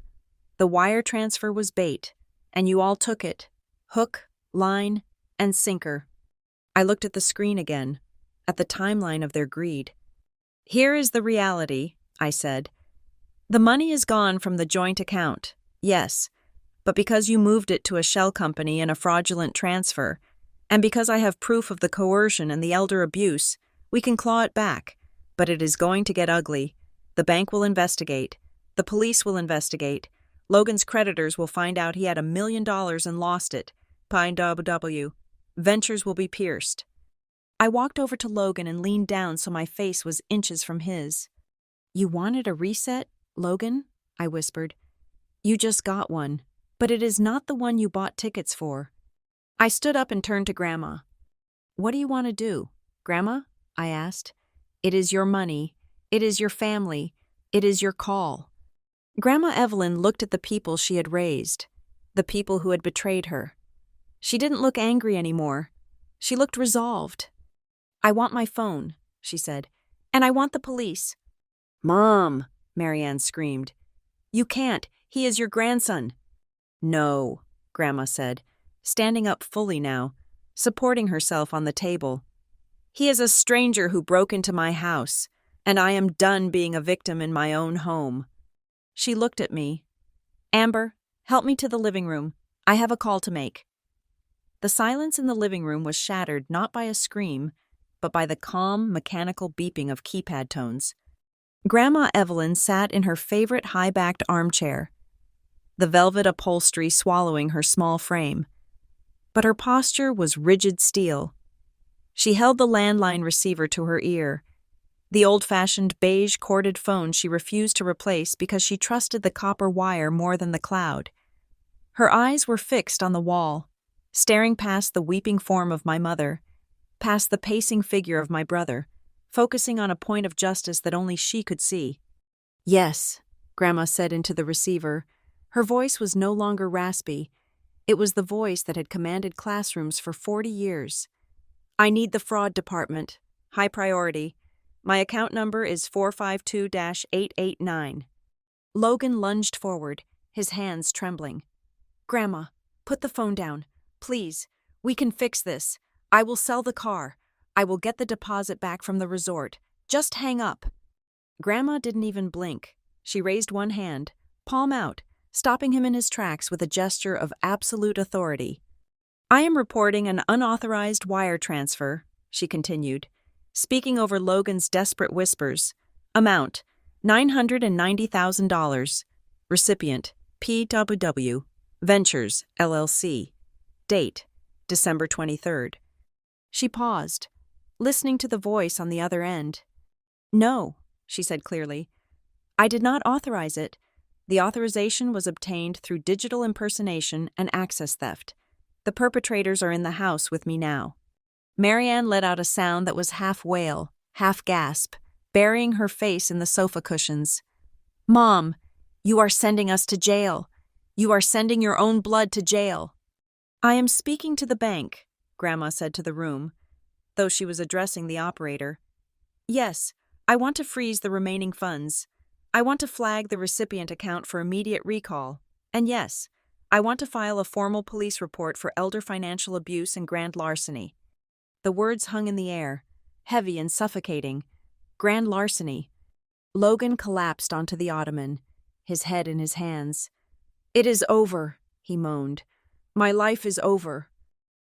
The wire transfer was bait, and you all took it. Hook, line, and sinker." I looked at the screen again, at the timeline of their greed. "Here is the reality," I said. "The money is gone from the joint account, yes, but because you moved it to a shell company in a fraudulent transfer, and because I have proof of the coercion and the elder abuse, we can claw it back, but it is going to get ugly. The bank will investigate. The police will investigate. Logan's creditors will find out he had $1 million and lost it. Pine W. Ventures will be pierced." I walked over to Logan and leaned down so my face was inches from his. "You wanted a reset, Logan?" I whispered. "You just got one, but it is not the one you bought tickets for." I stood up and turned to Grandma. "What do you want to do, Grandma?" I asked. "It is your money. It is your family. It is your call." Grandma Evelyn looked at the people she had raised, the people who had betrayed her. She didn't look angry anymore. She looked resolved. "I want my phone," she said, "and I want the police." "Mom," Marianne screamed. "You can't. He is your grandson." "No," Grandma said, standing up fully now, supporting herself on the table. He is a stranger who broke into my house, and I am done being a victim in my own home." She looked at me. "Amber, help me to the living room. I have a call to make." The silence in the living room was shattered not by a scream, but by the calm, mechanical beeping of keypad tones. Grandma Evelyn sat in her favorite high-backed armchair, the velvet upholstery swallowing her small frame. But her posture was rigid steel. She held the landline receiver to her ear, the old-fashioned beige corded phone she refused to replace because she trusted the copper wire more than the cloud. Her eyes were fixed on the wall, staring past the weeping form of my mother, past the pacing figure of my brother, focusing on a point of justice that only she could see. "Yes," Grandma said into the receiver. Her voice was no longer raspy. It was the voice that had commanded classrooms for 40 years. "I need the fraud department. High priority. My account number is 452-889. Logan lunged forward, his hands trembling. "Grandma, put the phone down. Please, we can fix this. I will sell the car. I will get the deposit back from the resort. Just hang up." Grandma didn't even blink. She raised one hand, palm out, stopping him in his tracks with a gesture of absolute authority. "I am reporting an unauthorized wire transfer," she continued, speaking over Logan's desperate whispers. "Amount, $990,000. Recipient, PWW, Ventures, LLC. Date, December 23rd. She paused, listening to the voice on the other end. "No," she said clearly. "I did not authorize it. The authorization was obtained through digital impersonation and access theft. The perpetrators are in the house with me now." Marianne let out a sound that was half wail, half gasp, burying her face in the sofa cushions. "Mom, you are sending us to jail. You are sending your own blood to jail." "I am speaking to the bank," Grandma said to the room, though she was addressing the operator. "Yes, I want to freeze the remaining funds. I want to flag the recipient account for immediate recall. And yes, I want to file a formal police report for elder financial abuse and grand larceny." The words hung in the air, heavy and suffocating. Grand larceny. Logan collapsed onto the ottoman, his head in his hands. "It is over," he moaned. "My life is over."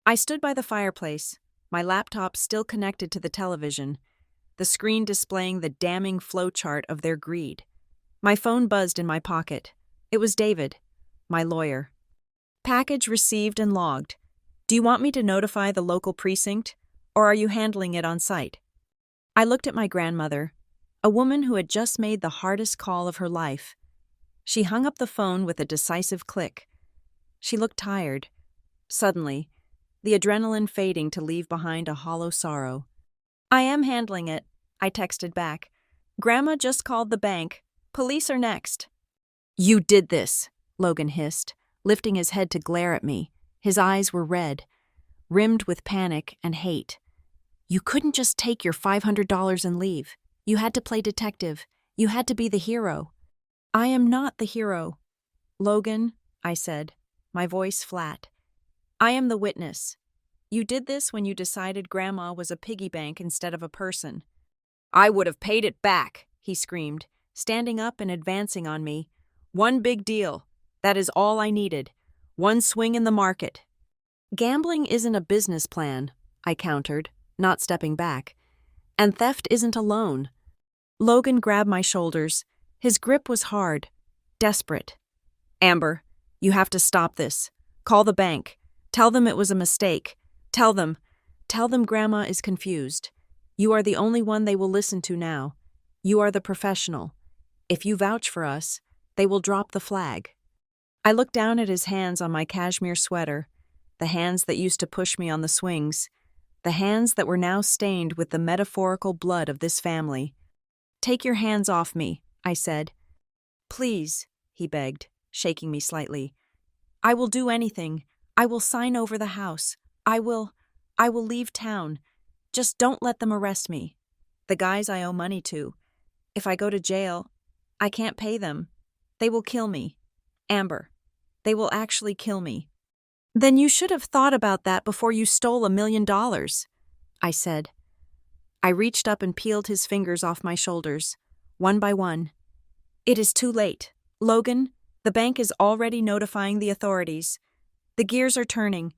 I stood by the fireplace, my laptop still connected to the television, the screen displaying the damning flowchart of their greed. My phone buzzed in my pocket. It was David, my lawyer. "Package received and logged. Do you want me to notify the local precinct, or are you handling it on site?" I looked at my grandmother, a woman who had just made the hardest call of her life. She hung up the phone with a decisive click. She looked tired. Suddenly, the adrenaline fading to leave behind a hollow sorrow. "I am handling it," I texted back. "Grandma just called the bank. Police are next." "You did this," Logan hissed, lifting his head to glare at me. His eyes were red, rimmed with panic and hate. "You couldn't just take your $500 and leave. You had to play detective. You had to be the hero." "I am not the hero." "Logan," I said, my voice flat. "I am the witness. You did this when you decided Grandma was a piggy bank instead of a person." "I would have paid it back," he screamed, standing up and advancing on me. "One big deal. That is all I needed. One swing in the market." "Gambling isn't a business plan," I countered, not stepping back. "And theft isn't a loan." Logan grabbed my shoulders. His grip was hard, desperate. "Amber, you have to stop this. Call the bank. Tell them it was a mistake. Tell them Grandma is confused. You are the only one they will listen to now. You are the professional. If you vouch for us, they will drop the flag." I looked down at his hands on my cashmere sweater, the hands that used to push me on the swings, the hands that were now stained with the metaphorical blood of this family. "Take your hands off me," I said. "Please," he begged, shaking me slightly. "I will do anything. I will sign over the house. I will leave town. Just don't let them arrest me. The guys I owe money to. If I go to jail, I can't pay them. They will kill me. Amber, they will actually kill me." "Then you should have thought about that before you stole $1 million," I said. I reached up and peeled his fingers off my shoulders, one by one. It is too late. Logan, the bank is already notifying the authorities. The gears are turning.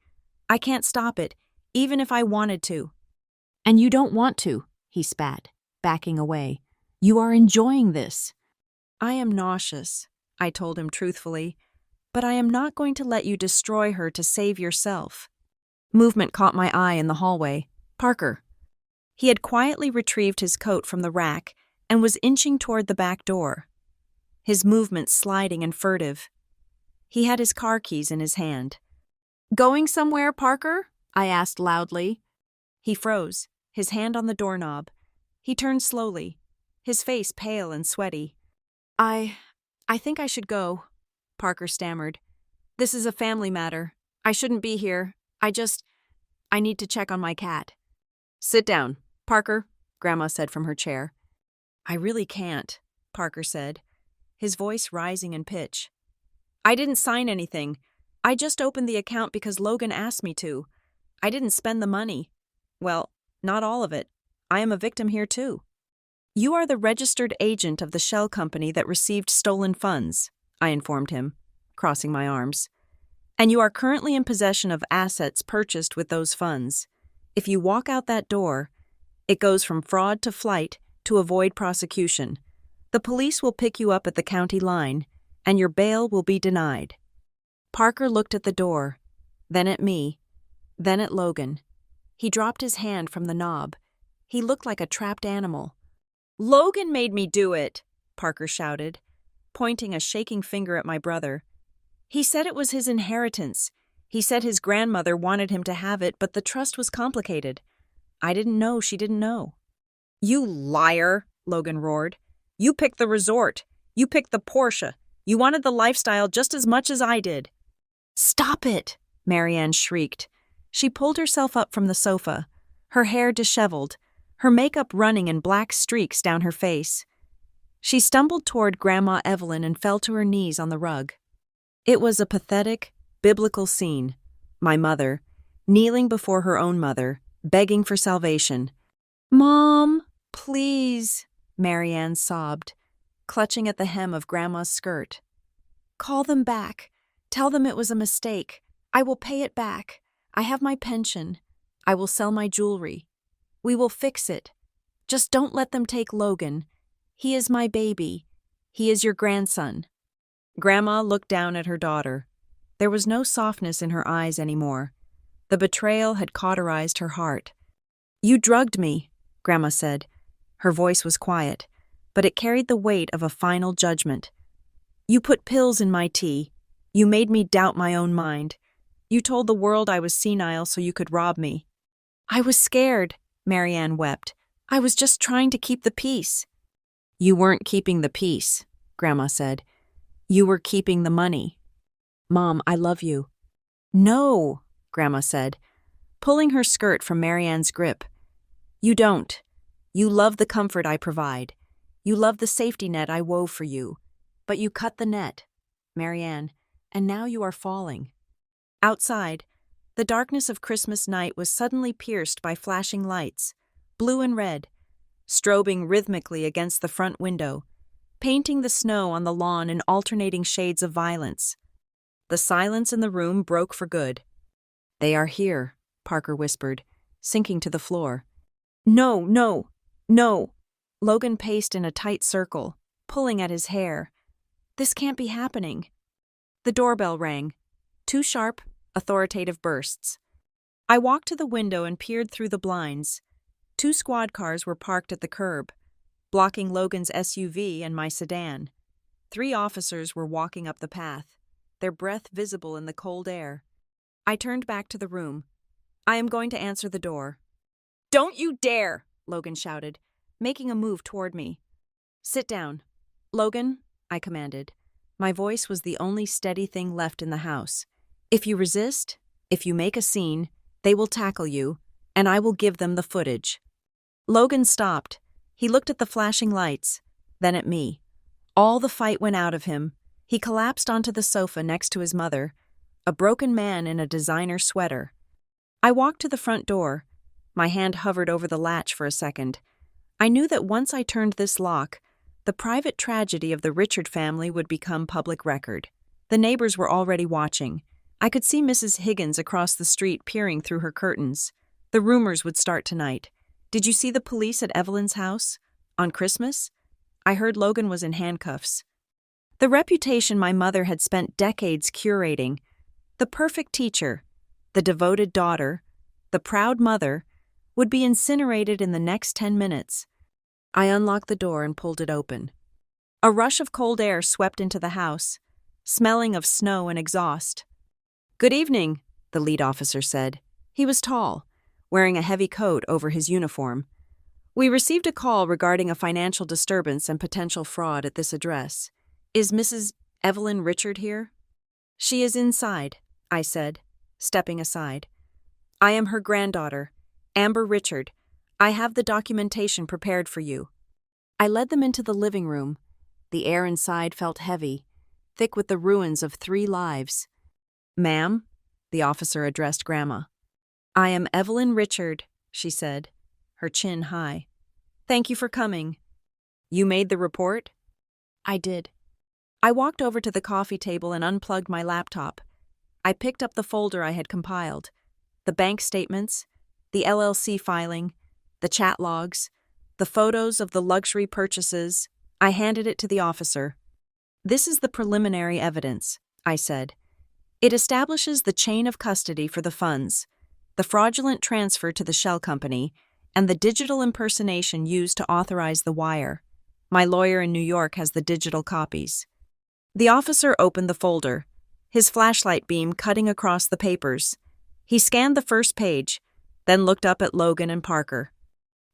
I can't stop it, even if I wanted to. And you don't want to, he spat, backing away. You are enjoying this. I am nauseous, I told him truthfully, but I am not going to let you destroy her to save yourself. Movement caught my eye in the hallway. Parker. He had quietly retrieved his coat from the rack and was inching toward the back door, his movements sliding and furtive. He had his car keys in his hand. Going somewhere, Parker? I asked loudly. He froze, his hand on the doorknob. He turned slowly, his face pale and sweaty. I think I should go, Parker stammered. This is a family matter. I shouldn't be here. I need to check on my cat. Sit down, Parker, Grandma said from her chair. I really can't, Parker said, his voice rising in pitch. I didn't sign anything. I just opened the account because Logan asked me to. I didn't spend the money. Well, not all of it. I am a victim here too. You are the registered agent of the shell company that received stolen funds, I informed him, crossing my arms. And you are currently in possession of assets purchased with those funds. If you walk out that door, it goes from fraud to flight to avoid prosecution. The police will pick you up at the county line, and your bail will be denied. Parker looked at the door, then at me, then at Logan. He dropped his hand from the knob. He looked like a trapped animal. Logan made me do it, Parker shouted, pointing a shaking finger at my brother. He said it was his inheritance. He said his grandmother wanted him to have it, but the trust was complicated. I didn't know she didn't know. You liar, Logan roared. You picked the resort. You picked the Porsche. You wanted the lifestyle just as much as I did. Stop it, Marianne shrieked. She pulled herself up from the sofa, her hair disheveled, her makeup running in black streaks down her face. She stumbled toward Grandma Evelyn and fell to her knees on the rug. It was a pathetic, biblical scene. My mother, kneeling before her own mother, begging for salvation. Mom, please, Marianne sobbed, clutching at the hem of Grandma's skirt. Call them back. Tell them it was a mistake. I will pay it back. I have my pension. I will sell my jewelry. We will fix it. Just don't let them take Logan. He is my baby. He is your grandson. Grandma looked down at her daughter. There was no softness in her eyes anymore. The betrayal had cauterized her heart. You drugged me, Grandma said. Her voice was quiet, but it carried the weight of a final judgment. You put pills in my tea. You made me doubt my own mind. You told the world I was senile so you could rob me. I was scared, Marianne wept. I was just trying to keep the peace. You weren't keeping the peace, Grandma said. You were keeping the money. Mom, I love you. No, Grandma said, pulling her skirt from Marianne's grip. You don't. You love the comfort I provide. You love the safety net I wove for you. But you cut the net, Marianne, and now you are falling. Outside, the darkness of Christmas night was suddenly pierced by flashing lights, blue and red, strobing rhythmically against the front window, painting the snow on the lawn in alternating shades of violence. The silence in the room broke for good. They are here, Parker whispered, sinking to the floor. No, no, no. Logan paced in a tight circle, pulling at his hair. This can't be happening. The doorbell rang. 2 sharp, authoritative bursts. I walked to the window and peered through the blinds. 2 squad cars were parked at the curb, blocking Logan's SUV and my sedan. 3 officers were walking up the path, their breath visible in the cold air. I turned back to the room. I am going to answer the door. Don't you dare, Logan shouted, making a move toward me. Sit down. Logan, I commanded. My voice was the only steady thing left in the house. If you resist, if you make a scene, they will tackle you, and I will give them the footage. Logan stopped. He looked at the flashing lights, then at me. All the fight went out of him. He collapsed onto the sofa next to his mother, a broken man in a designer sweater. I walked to the front door. My hand hovered over the latch for a second. I knew that once I turned this lock, the private tragedy of the Richard family would become public record. The neighbors were already watching. I could see Mrs. Higgins across the street peering through her curtains. The rumors would start tonight. Did you see the police at Evelyn's house? On Christmas? I heard Logan was in handcuffs. The reputation my mother had spent decades curating, the perfect teacher, the devoted daughter, the proud mother, would be incinerated in the next 10 minutes. I unlocked the door and pulled it open. A rush of cold air swept into the house, smelling of snow and exhaust. "Good evening," the lead officer said. He was tall, wearing a heavy coat over his uniform. "We received a call regarding a financial disturbance and potential fraud at this address. Is Mrs. Evelyn Richard here?" "She is inside," I said, stepping aside. "I am her granddaughter, Amber Richard. I have the documentation prepared for you." I led them into the living room. The air inside felt heavy, thick with the ruins of 3 lives. "Ma'am," the officer addressed Grandma. "I am Evelyn Richard," she said, her chin high. "Thank you for coming." "You made the report?" "I did." I walked over to the coffee table and unplugged my laptop. I picked up the folder I had compiled. The bank statements, the LLC filing, the chat logs, the photos of the luxury purchases. I handed it to the officer. "This is the preliminary evidence," I said. "It establishes the chain of custody for the funds, the fraudulent transfer to the shell company, and the digital impersonation used to authorize the wire. My lawyer in New York has the digital copies." The officer opened the folder, his flashlight beam cutting across the papers. He scanned the first page, then looked up at Logan and Parker.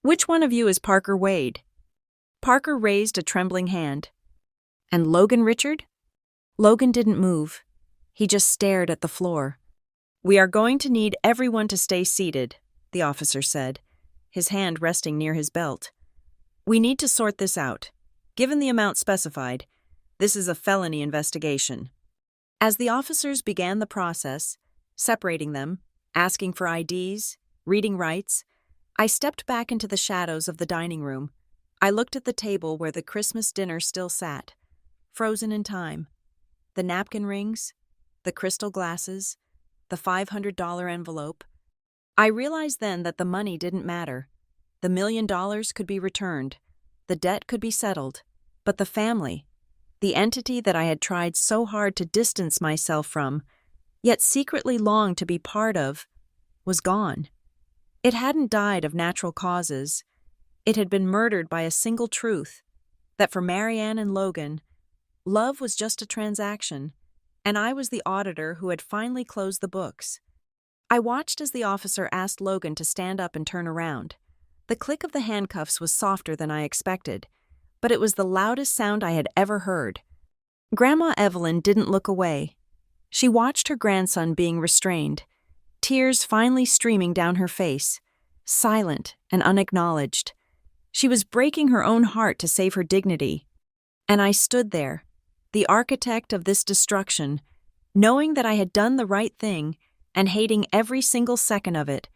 "Which one of you is Parker Wade?" Parker raised a trembling hand. "And Logan Richard?" Logan didn't move. He just stared at the floor. "We are going to need everyone to stay seated," the officer said, his hand resting near his belt. "We need to sort this out. Given the amount specified, this is a felony investigation." As the officers began the process, separating them, asking for IDs, reading rights, I stepped back into the shadows of the dining room. I looked at the table where the Christmas dinner still sat, frozen in time. The napkin rings, the crystal glasses, the $500 envelope. I realized then that the money didn't matter. The $1 million could be returned, the debt could be settled, but the family, the entity that I had tried so hard to distance myself from, yet secretly longed to be part of, was gone. It hadn't died of natural causes. It had been murdered by a single truth, that for Marianne and Logan, love was just a transaction, and I was the auditor who had finally closed the books. I watched as the officer asked Logan to stand up and turn around. The click of the handcuffs was softer than I expected, but it was the loudest sound I had ever heard. Grandma Evelyn didn't look away. She watched her grandson being restrained, tears finally streaming down her face, silent and unacknowledged. She was breaking her own heart to save her dignity. And I stood there, the architect of this destruction, knowing that I had done the right thing and hating every single second of it.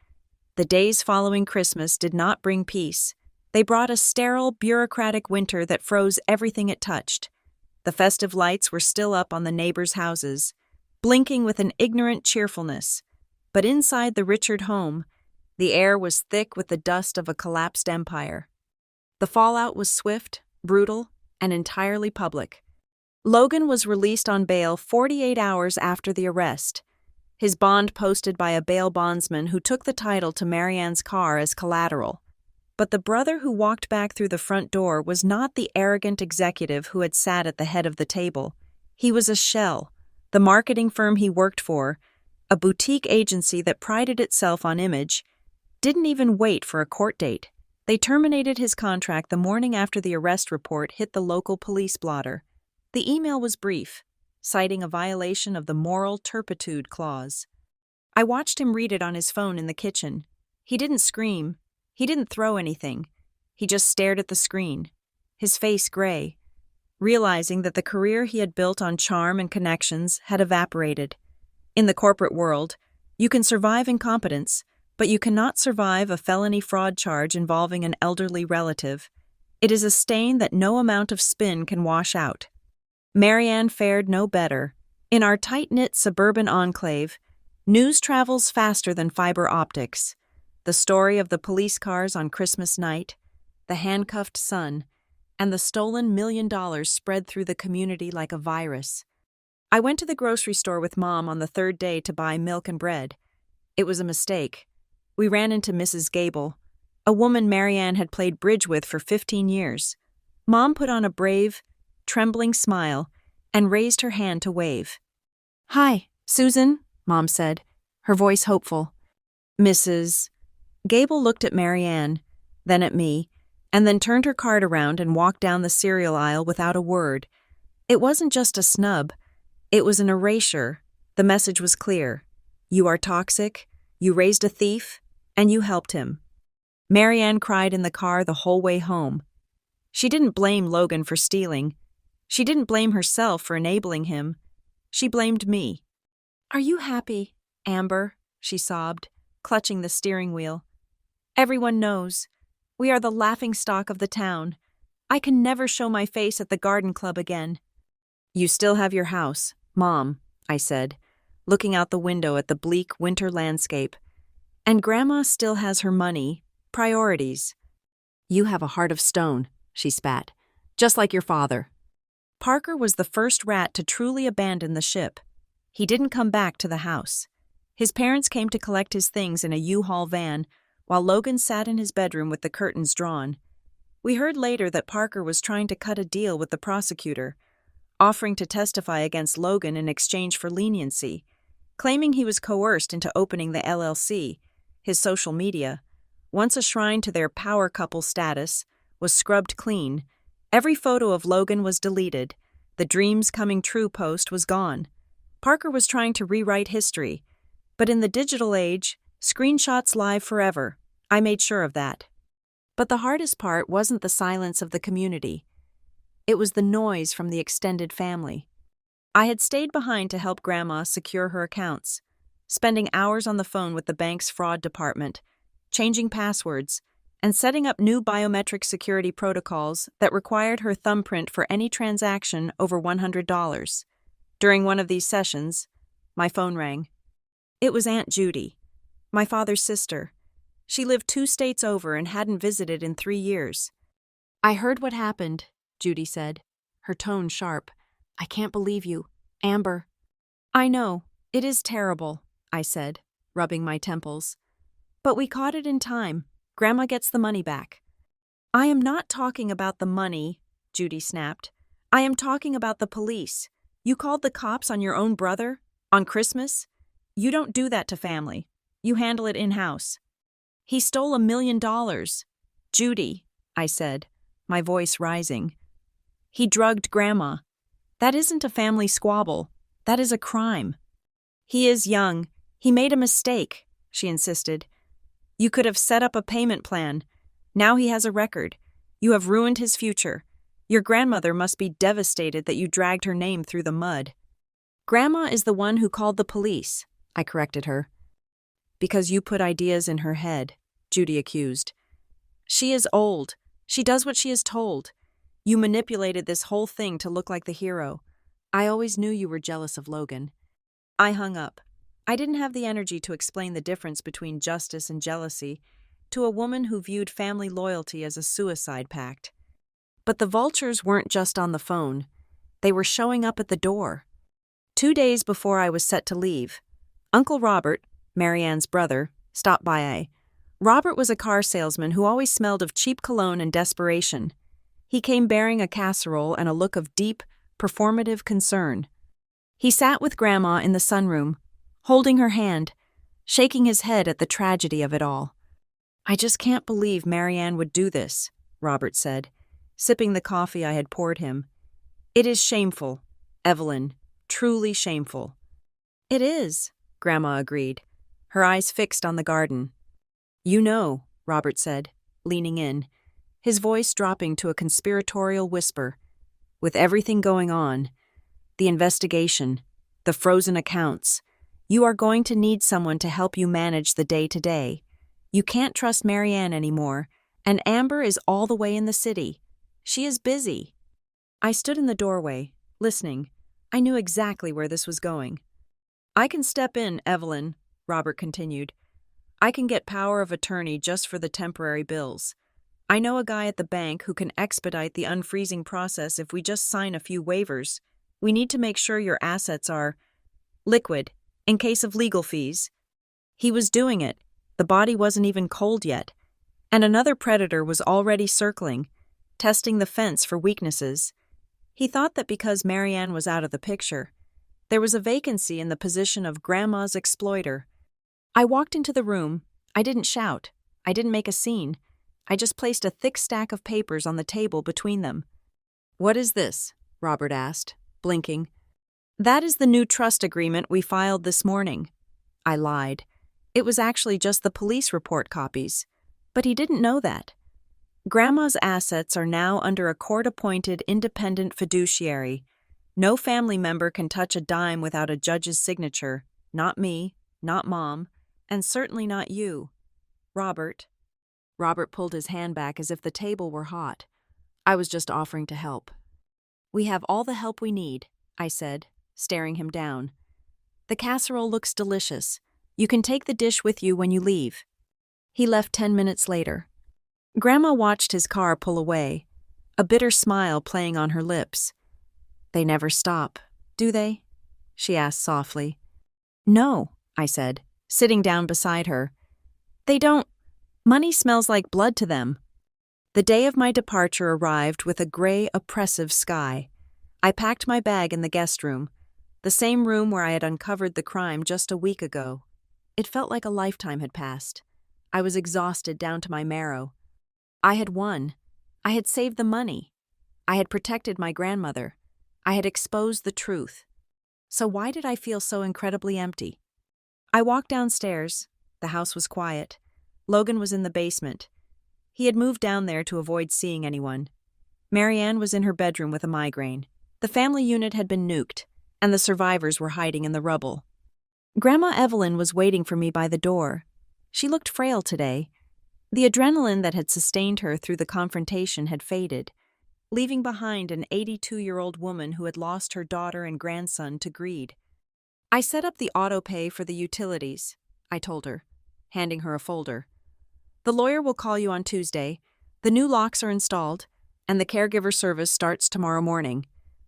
The days following Christmas did not bring peace. They brought a sterile, bureaucratic winter that froze everything it touched. The festive lights were still up on the neighbors' houses, blinking with an ignorant cheerfulness. But inside the Richard home, the air was thick with the dust of a collapsed empire. The fallout was swift, brutal, and entirely public. Logan was released on bail 48 hours after the arrest, his bond posted by a bail bondsman who took the title to Marianne's car as collateral. But the brother who walked back through the front door was not the arrogant executive who had sat at the head of the table. He was a shell, the marketing firm he worked for, a boutique agency that prided itself on image, didn't even wait for a court date. They terminated his contract the morning after the arrest report hit the local police blotter. The email was brief, citing a violation of the moral turpitude clause. I watched him read it on his phone in the kitchen. He didn't scream. He didn't throw anything. He just stared at the screen, his face gray, realizing that the career he had built on charm and connections had evaporated. In the corporate world, you can survive incompetence, But you cannot survive a felony fraud charge involving an elderly relative. It is a stain that no amount of spin can wash out. Marianne fared no better. In our tight-knit suburban enclave, news travels faster than fiber optics. The story of the police cars on Christmas night, the handcuffed son, and the stolen $1 million spread through the community like a virus. I went to the grocery store with Mom on the third day to buy milk and bread. It was a mistake. We ran into Mrs. Gable, a woman Marianne had played bridge with for 15 years. Mom put on a brave, trembling smile and raised her hand to wave. "Hi, Susan," Mom said, her voice hopeful. Mrs. Gable looked at Marianne, then at me, and then turned her cart around and walked down the cereal aisle without a word. It wasn't just a snub. It was an erasure. The message was clear. You are toxic, you raised a thief, and you helped him. Marianne cried in the car the whole way home. She didn't blame Logan for stealing. She didn't blame herself for enabling him. She blamed me. "Are you happy, Amber?" she sobbed, clutching the steering wheel. "Everyone knows. We are the laughingstock of the town. I can never show my face at the garden club again." "You still have your house, Mom," I said, looking out the window at the bleak winter landscape. "And Grandma still has her money, priorities." "You have a heart of stone," she spat, "just like your father." Parker was the first rat to truly abandon the ship. He didn't come back to the house. His parents came to collect his things in a U-Haul van, while Logan sat in his bedroom with the curtains drawn. We heard later that Parker was trying to cut a deal with the prosecutor, offering to testify against Logan in exchange for leniency, claiming he was coerced into opening the LLC, his social media. Once a shrine to their power couple status, was scrubbed clean. Every photo of Logan was deleted. The dreams coming true post was gone. Parker was trying to rewrite history, but in the digital age, screenshots live forever. I made sure of that. But the hardest part wasn't the silence of the community. It was the noise from the extended family. I had stayed behind to help Grandma secure her accounts, spending hours on the phone with the bank's fraud department, changing passwords, and setting up new biometric security protocols that required her thumbprint for any transaction over $100. During one of these sessions, my phone rang. It was Aunt Judy, my father's sister. She lived 2 states over and hadn't visited in 3 years. "I heard what happened," Judy said, her tone sharp. "I can't believe you, Amber." "I know, it is terrible," I said, rubbing my temples. "But we caught it in time. Grandma gets the money back." "I am not talking about the money," Judy snapped. "I am talking about the police. You called the cops on your own brother? On Christmas? You don't do that to family. You handle it in-house." "He stole $1 million. Judy," I said, my voice rising. "He drugged Grandma. That isn't a family squabble. That is a crime." "He is young. He made a mistake," she insisted. "You could have set up a payment plan. Now he has a record. You have ruined his future. Your grandmother must be devastated that you dragged her name through the mud." "Grandma is the one who called the police," I corrected her. "Because you put ideas in her head," Judy accused. "She is old. She does what she is told. You manipulated this whole thing to look like the hero. I always knew you were jealous of Logan." I hung up. I didn't have the energy to explain the difference between justice and jealousy to a woman who viewed family loyalty as a suicide pact. But the vultures weren't just on the phone. They were showing up at the door. 2 days before I was set to leave, Uncle Robert, Marianne's brother, stopped by. Robert was a car salesman who always smelled of cheap cologne and desperation. He came bearing a casserole and a look of deep, performative concern. He sat with Grandma in the sunroom, holding her hand, shaking his head at the tragedy of it all. "I just can't believe Marianne would do this," Robert said, sipping the coffee I had poured him. "It is shameful, Evelyn, truly shameful." "It is," Grandma agreed, her eyes fixed on the garden. "You know," Robert said, leaning in, his voice dropping to a conspiratorial whisper, "with everything going on, the investigation, the frozen accounts, you are going to need someone to help you manage the day-to-day. You can't trust Marianne anymore, and Amber is all the way in the city. She is busy." I stood in the doorway, listening. I knew exactly where this was going. "I can step in, Evelyn," Robert continued. "I can get power of attorney just for the temporary bills. I know a guy at the bank who can expedite the unfreezing process if we just sign a few waivers. We need to make sure your assets are liquid, in case of legal fees." He was doing it. The body wasn't even cold yet. And another predator was already circling, testing the fence for weaknesses. He thought that because Marianne was out of the picture, there was a vacancy in the position of Grandma's exploiter. I walked into the room. I didn't shout. I didn't make a scene. I just placed a thick stack of papers on the table between them. "What is this?" Robert asked, blinking. "That is the new trust agreement we filed this morning." I lied. It was actually just the police report copies. But he didn't know that. Grandma's assets are now under a court-appointed independent fiduciary. No family member can touch a dime without a judge's signature. Not me, not Mom, and certainly not you. Robert. Robert pulled his hand back as if the table were hot. I was just offering to help. "We have all the help we need," I said, staring him down. "The casserole looks delicious. You can take the dish with you when you leave." He left 10 minutes later. Grandma watched his car pull away, a bitter smile playing on her lips. "They never stop, do they?" she asked softly. "No," I said, sitting down beside her. "They don't. Money smells like blood to them." The day of my departure arrived with a gray, oppressive sky. I packed my bag in the guest room, the same room where I had uncovered the crime just a week ago. It felt like a lifetime had passed. I was exhausted down to my marrow. I had won. I had saved the money. I had protected my grandmother. I had exposed the truth. So why did I feel so incredibly empty? I walked downstairs. The house was quiet. Logan was in the basement. He had moved down there to avoid seeing anyone. Marianne was in her bedroom with a migraine. The family unit had been nuked, and the survivors were hiding in the rubble. Grandma Evelyn was waiting for me by the door. She looked frail today. The adrenaline that had sustained her through the confrontation had faded, leaving behind an 82-year-old woman who had lost her daughter and grandson to greed. "I set up the auto-pay for the utilities," I told her, handing her a folder. "The lawyer will call you on Tuesday. The new locks are installed, and the caregiver service starts tomorrow morning.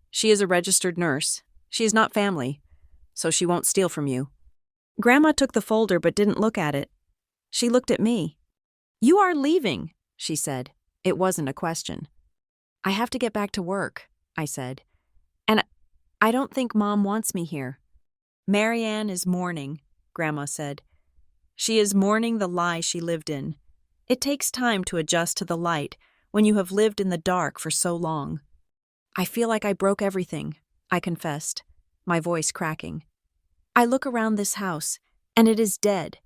She is a registered nurse. She is not family, so she won't steal from you." Grandma took the folder but didn't look at it. She looked at me. "You are leaving," she said. It wasn't a question. "I have to get back to work," I said. "And I don't think Mom wants me here." "Marianne is mourning," Grandma said. "She is mourning the lie she lived in. It takes time to adjust to the light when you have lived in the dark for so long." "I feel like I broke everything," I confessed, my voice cracking. "I look around this house, and it is dead.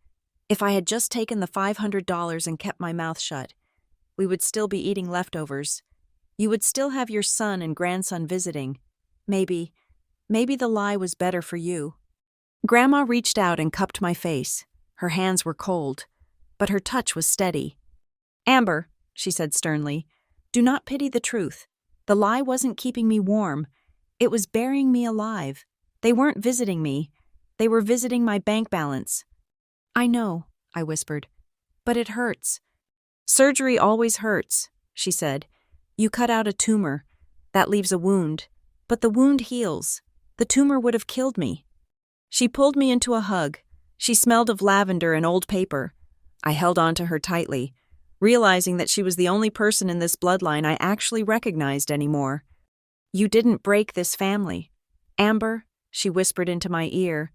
If I had just taken the $500 and kept my mouth shut, we would still be eating leftovers. You would still have your son and grandson visiting. Maybe the lie was better for you." Grandma reached out and cupped my face. Her hands were cold, but her touch was steady. "Amber," she said sternly, "do not pity the truth. The lie wasn't keeping me warm. It was burying me alive. They weren't visiting me. They were visiting my bank balance." "I know," I whispered, "but it hurts." "Surgery always hurts," she said. "You cut out a tumor. That leaves a wound. But the wound heals. The tumor would have killed me." She pulled me into a hug. She smelled of lavender and old paper. I held on to her tightly, realizing that she was the only person in this bloodline I actually recognized anymore. "You didn't break this family. Amber," she whispered into my ear,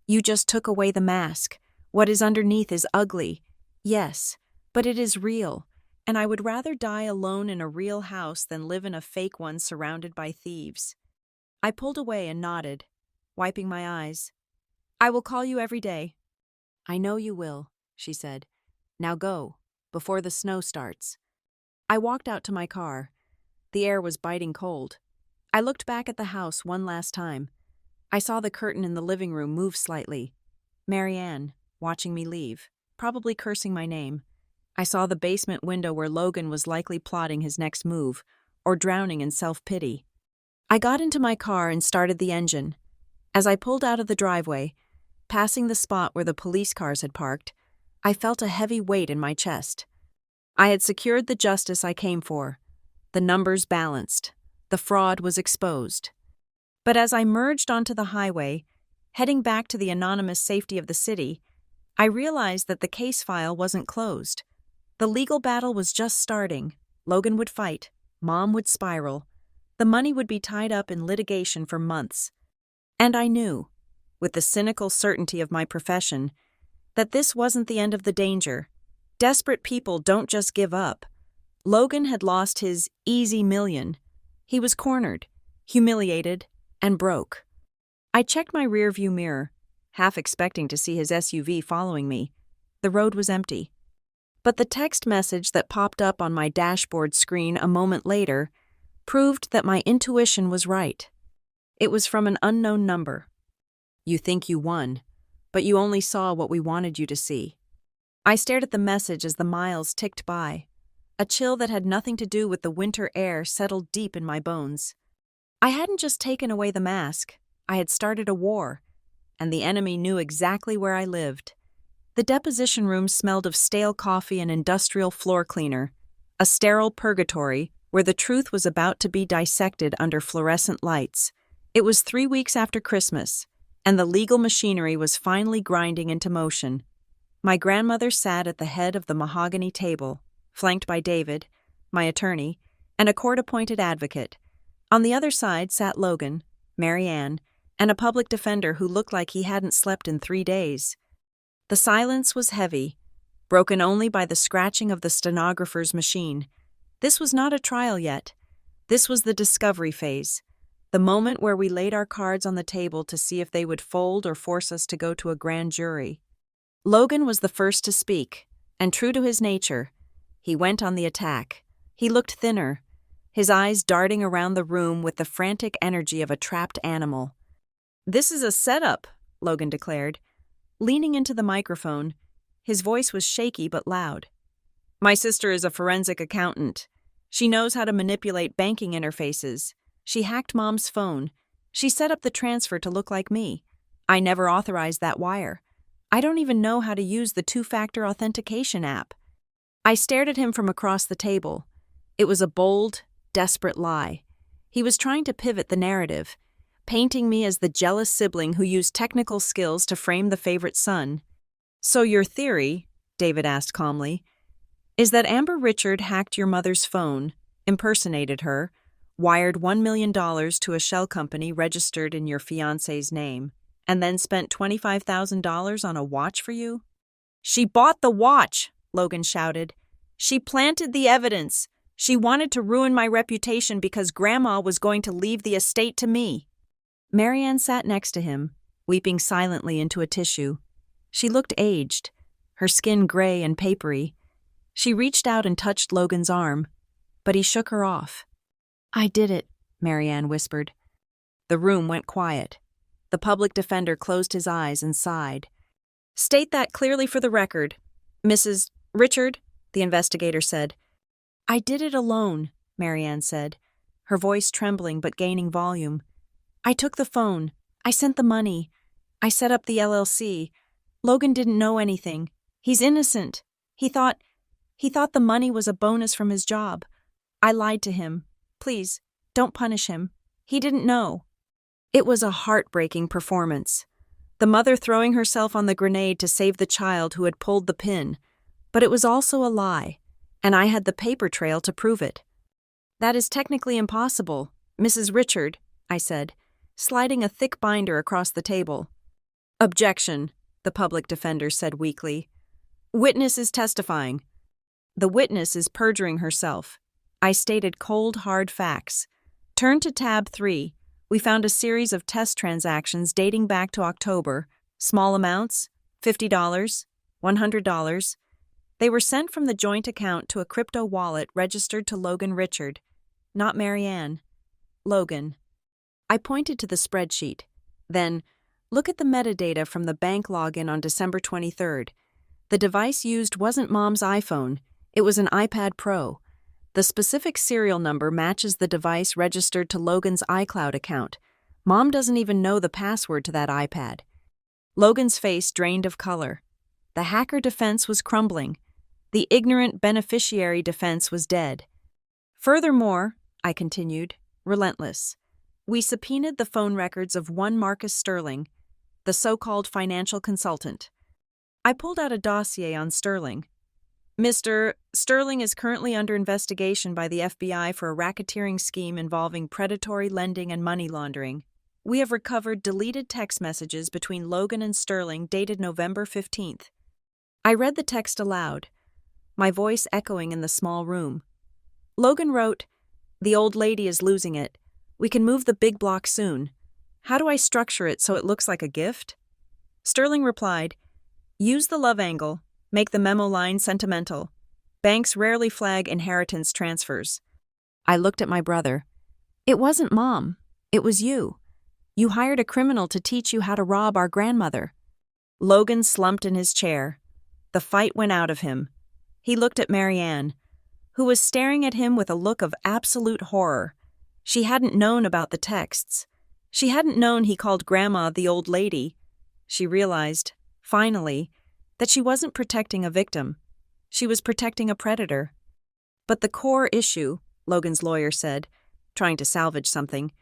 "you just took away the mask. What is underneath is ugly. Yes, but it is real, and I would rather die alone in a real house than live in a fake one surrounded by thieves." I pulled away and nodded, wiping my eyes. "I will call you every day." "I know you will," she said. "Now go, before the snow starts." I walked out to my car. The air was biting cold. I looked back at the house one last time. I saw the curtain in the living room move slightly. Marianne, watching me leave. probably cursing my name. I saw the basement window where Logan was likely plotting his next move, or drowning in self-pity. I got into my car and started the engine. As I pulled out of the driveway, passing the spot where the police cars had parked, I felt a heavy weight in my chest. I had secured the justice I came for. The numbers balanced. The fraud was exposed. But as I merged onto the highway, heading back to the anonymous safety of the city, I realized that the case file wasn't closed. The legal battle was just starting. Logan would fight. Mom would spiral. The money would be tied up in litigation for months. And I knew, with the cynical certainty of my profession, that this wasn't the end of the danger. Desperate people don't just give up. Logan had lost his easy million. He was cornered, humiliated, and broke. I checked my rearview mirror, half expecting to see his SUV following me. The road was empty. But the text message that popped up on my dashboard screen a moment later proved that my intuition was right. It was from an unknown number. "You think you won, but you only saw what we wanted you to see." I stared at the message as the miles ticked by. A chill that had nothing to do with the winter air settled deep in my bones. I hadn't just taken away the mask, I had started a war, and the enemy knew exactly where I lived. The deposition room smelled of stale coffee and industrial floor cleaner, a sterile purgatory where the truth was about to be dissected under fluorescent lights. It was 3 weeks after Christmas, and the legal machinery was finally grinding into motion. My grandmother sat at the head of the mahogany table, flanked by David, my attorney, and a court-appointed advocate. On the other side sat Logan, Mary Ann, and a public defender who looked like he hadn't slept in 3 days. The silence was heavy, broken only by the scratching of the stenographer's machine. This was not a trial yet. This was the discovery phase, the moment where we laid our cards on the table to see if they would fold or force us to go to a grand jury. Logan was the first to speak, and true to his nature, he went on the attack. He looked thinner, his eyes darting around the room with the frantic energy of a trapped animal. "This is a setup," Logan declared. Leaning into the microphone, his voice was shaky but loud. "My sister is a forensic accountant. She knows how to manipulate banking interfaces. She hacked Mom's phone. She set up the transfer to look like me. I never authorized that wire. I don't even know how to use the two-factor authentication app." I stared at him from across the table. It was a bold, desperate lie. He was trying to pivot the narrative, painting me as the jealous sibling who used technical skills to frame the favorite son. "So your theory," David asked calmly, "is that Amber Richard hacked your mother's phone, impersonated her, wired $1 million to a shell company registered in your fiancé's name, and then spent $25,000 on a watch for you?" "She bought the watch!" Logan shouted. "She planted the evidence. She wanted to ruin my reputation because Grandma was going to leave the estate to me." Marianne sat next to him, weeping silently into a tissue. She looked aged, her skin gray and papery. She reached out and touched Logan's arm, but he shook her off. "I did it," Marianne whispered. The room went quiet. The public defender closed his eyes and sighed. "State that clearly for the record, Mrs. Richard," the investigator said. "I did it alone," Marianne said, her voice trembling but gaining volume. "I took the phone. I sent the money. I set up the LLC. Logan didn't know anything. He's innocent. He thought the money was a bonus from his job. I lied to him. Please, don't punish him. He didn't know." It was a heartbreaking performance. The mother throwing herself on the grenade to save the child who had pulled the pin. But it was also a lie, and I had the paper trail to prove it. "That is technically impossible, Mrs. Richard," I said, sliding a thick binder across the table. "Objection," the public defender said weakly. "Witness is testifying." "The witness is perjuring herself." I stated cold, hard facts. Turn to tab 3. We found a series of test transactions dating back to October. Small amounts, $50, $100. They were sent from the joint account to a crypto wallet registered to Logan Richard, not Marianne. Logan. I pointed to the spreadsheet. Then, look at the metadata from the bank login on December 23rd. The device used wasn't Mom's iPhone, it was an iPad Pro. The specific serial number matches the device registered to Logan's iCloud account. Mom doesn't even know the password to that iPad. Logan's face drained of color. The hacker defense was crumbling. The ignorant beneficiary defense was dead. Furthermore, I continued, relentless, we subpoenaed the phone records of one Marcus Sterling, the so-called financial consultant. I pulled out a dossier on Sterling. Mr. Sterling is currently under investigation by the FBI for a racketeering scheme involving predatory lending and money laundering. We have recovered deleted text messages between Logan and Sterling dated November 15th. I read the text aloud, my voice echoing in the small room. Logan wrote, "The old lady is losing it. We can move the big block soon. How do I structure it so it looks like a gift?" Sterling replied, "Use the love angle. Make the memo line sentimental. Banks rarely flag inheritance transfers." I looked at my brother. "It wasn't Mom. It was you. You hired a criminal to teach you how to rob our grandmother." Logan slumped in his chair. The fight went out of him. He looked at Marianne, who was staring at him with a look of absolute horror. She hadn't known about the texts. She hadn't known he called Grandma the old lady. She realized, finally, that she wasn't protecting a victim. She was protecting a predator. "But the core issue," Logan's lawyer said, trying to salvage something,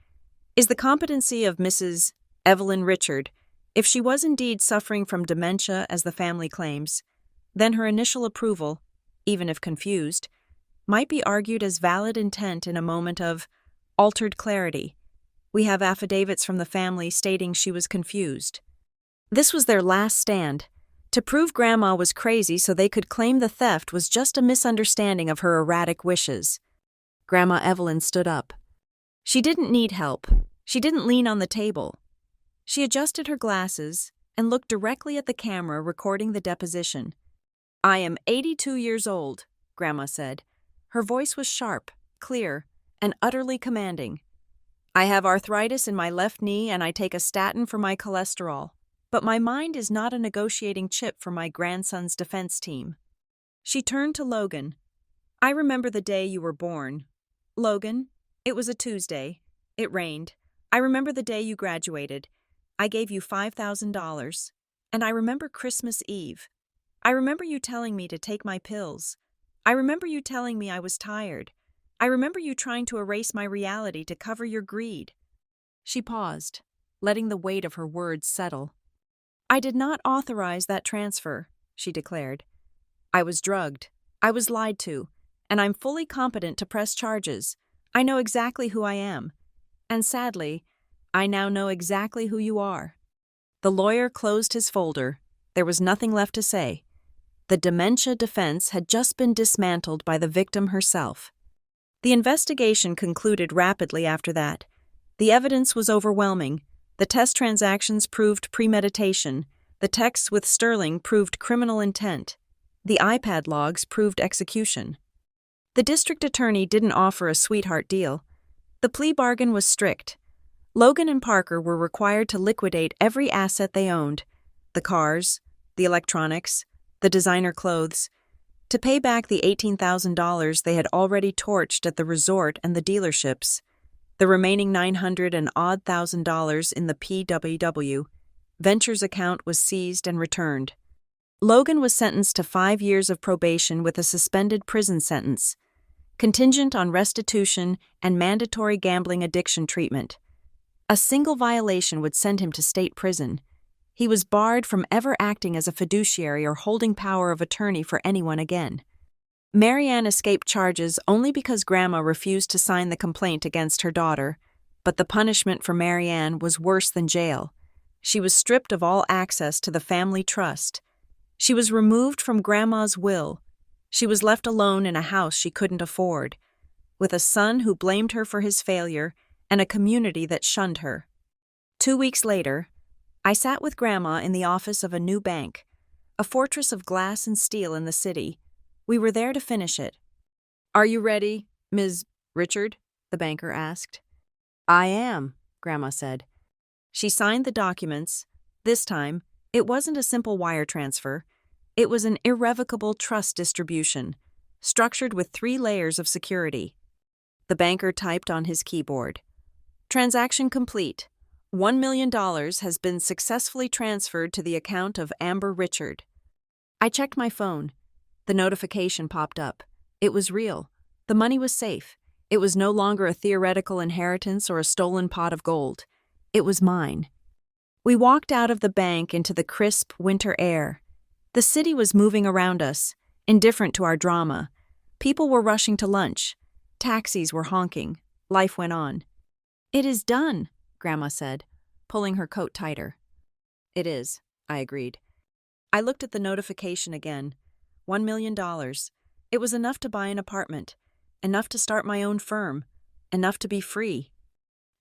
"is the competency of Mrs. Evelyn Richard. If she was indeed suffering from dementia, as the family claims, then her initial approval, even if confused, might be argued as valid intent in a moment of altered clarity. We have affidavits from the family stating she was confused. This was their last stand, to prove Grandma was crazy so they could claim the theft was just a misunderstanding of her erratic wishes." Grandma Evelyn stood up. She didn't need help. She didn't lean on the table. She adjusted her glasses and looked directly at the camera recording the deposition. "I am 82 years old," Grandma said. Her voice was sharp, clear, and utterly commanding. "I have arthritis in my left knee and I take a statin for my cholesterol. But my mind is not a negotiating chip for my grandson's defense team." She turned to Logan. "I remember the day you were born. Logan, it was a Tuesday. It rained. I remember the day you graduated. I gave you $5,000. And I remember Christmas Eve. I remember you telling me to take my pills. I remember you telling me I was tired. I remember you trying to erase my reality to cover your greed." She paused, letting the weight of her words settle. "I did not authorize that transfer," she declared. "I was drugged. I was lied to. And I'm fully competent to press charges. I know exactly who I am. And sadly, I now know exactly who you are." The lawyer closed his folder. There was nothing left to say. The dementia defense had just been dismantled by the victim herself. The investigation concluded rapidly after that. The evidence was overwhelming. The test transactions proved premeditation. The texts with Sterling proved criminal intent. The iPad logs proved execution. The district attorney didn't offer a sweetheart deal. The plea bargain was strict. Logan and Parker were required to liquidate every asset they owned: the cars, the electronics, the designer clothes, to pay back the $18,000 they had already torched at the resort and the dealerships. The remaining $900 and odd thousand in the PWW Ventures account was seized and returned. Logan was sentenced to 5 years of probation with a suspended prison sentence, contingent on restitution and mandatory gambling addiction treatment. A single violation would send him to state prison. He was barred from ever acting as a fiduciary or holding power of attorney for anyone again. Marianne escaped charges only because Grandma refused to sign the complaint against her daughter, but the punishment for Marianne was worse than jail. She was stripped of all access to the family trust. She was removed from Grandma's will. She was left alone in a house she couldn't afford, with a son who blamed her for his failure and a community that shunned her. 2 weeks later, I sat with Grandma in the office of a new bank, a fortress of glass and steel in the city. We were there to finish it. "Are you ready, Ms. Richard?" the banker asked. "I am," Grandma said. She signed the documents. This time, it wasn't a simple wire transfer. It was an irrevocable trust distribution, structured with 3 layers of security. The banker typed on his keyboard. Transaction complete. $1 million has been successfully transferred to the account of Amber Richard. I checked my phone. The notification popped up. It was real. The money was safe. It was no longer a theoretical inheritance or a stolen pot of gold. It was mine. We walked out of the bank into the crisp winter air. The city was moving around us, indifferent to our drama. People were rushing to lunch. Taxis were honking. Life went on. "It is done," Grandma said, pulling her coat tighter. "It is," I agreed. I looked at the notification again. $1 million. It was enough to buy an apartment, enough to start my own firm, enough to be free.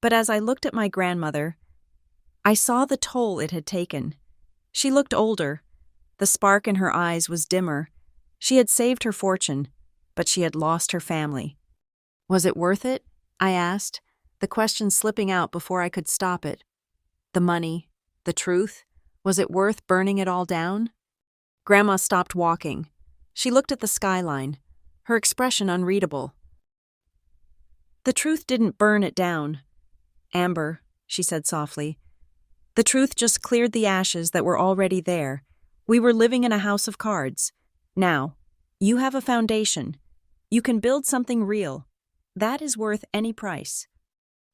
But as I looked at my grandmother, I saw the toll it had taken. She looked older. The spark in her eyes was dimmer. She had saved her fortune, but she had lost her family. "Was it worth it?" I asked, the question slipping out before I could stop it. The money, the truth, was it worth burning it all down? Grandma stopped walking. She looked at the skyline, her expression unreadable. "The truth didn't burn it down, Amber," she said softly. "The truth just cleared the ashes that were already there. We were living in a house of cards. Now, you have a foundation. You can build something real. That is worth any price."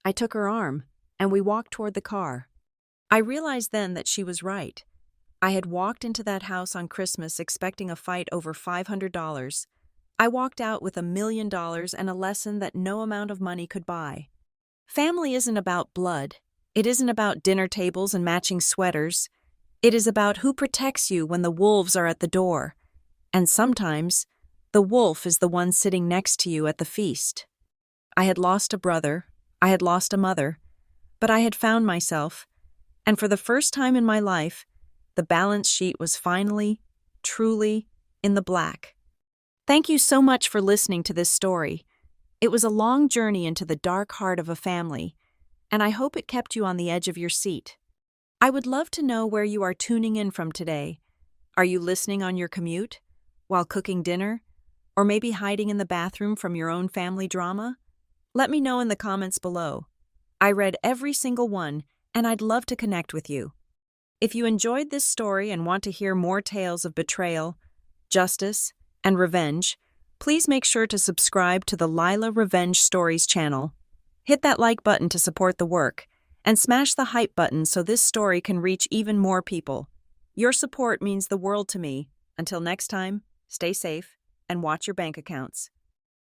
I took her arm, and we walked toward the car. I realized then that she was right. I had walked into that house on Christmas expecting a fight over $500. I walked out with $1 million and a lesson that no amount of money could buy. Family isn't about blood. It isn't about dinner tables and matching sweaters. It is about who protects you when the wolves are at the door. And sometimes, the wolf is the one sitting next to you at the feast. I had lost a brother. I had lost a mother. But I had found myself. And for the first time in my life, the balance sheet was finally, truly, in the black. Thank you so much for listening to this story. It was a long journey into the dark heart of a family, and I hope it kept you on the edge of your seat. I would love to know where you are tuning in from today. Are you listening on your commute? While cooking dinner? Or maybe hiding in the bathroom from your own family drama? Let me know in the comments below. I read every single one, and I'd love to connect with you. If you enjoyed this story and want to hear more tales of betrayal, justice, and revenge, please make sure to subscribe to the Lila Revenge Stories channel. Hit that like button to support the work, and smash the hype button so this story can reach even more people. Your support means the world to me. Until next time, stay safe and watch your bank accounts.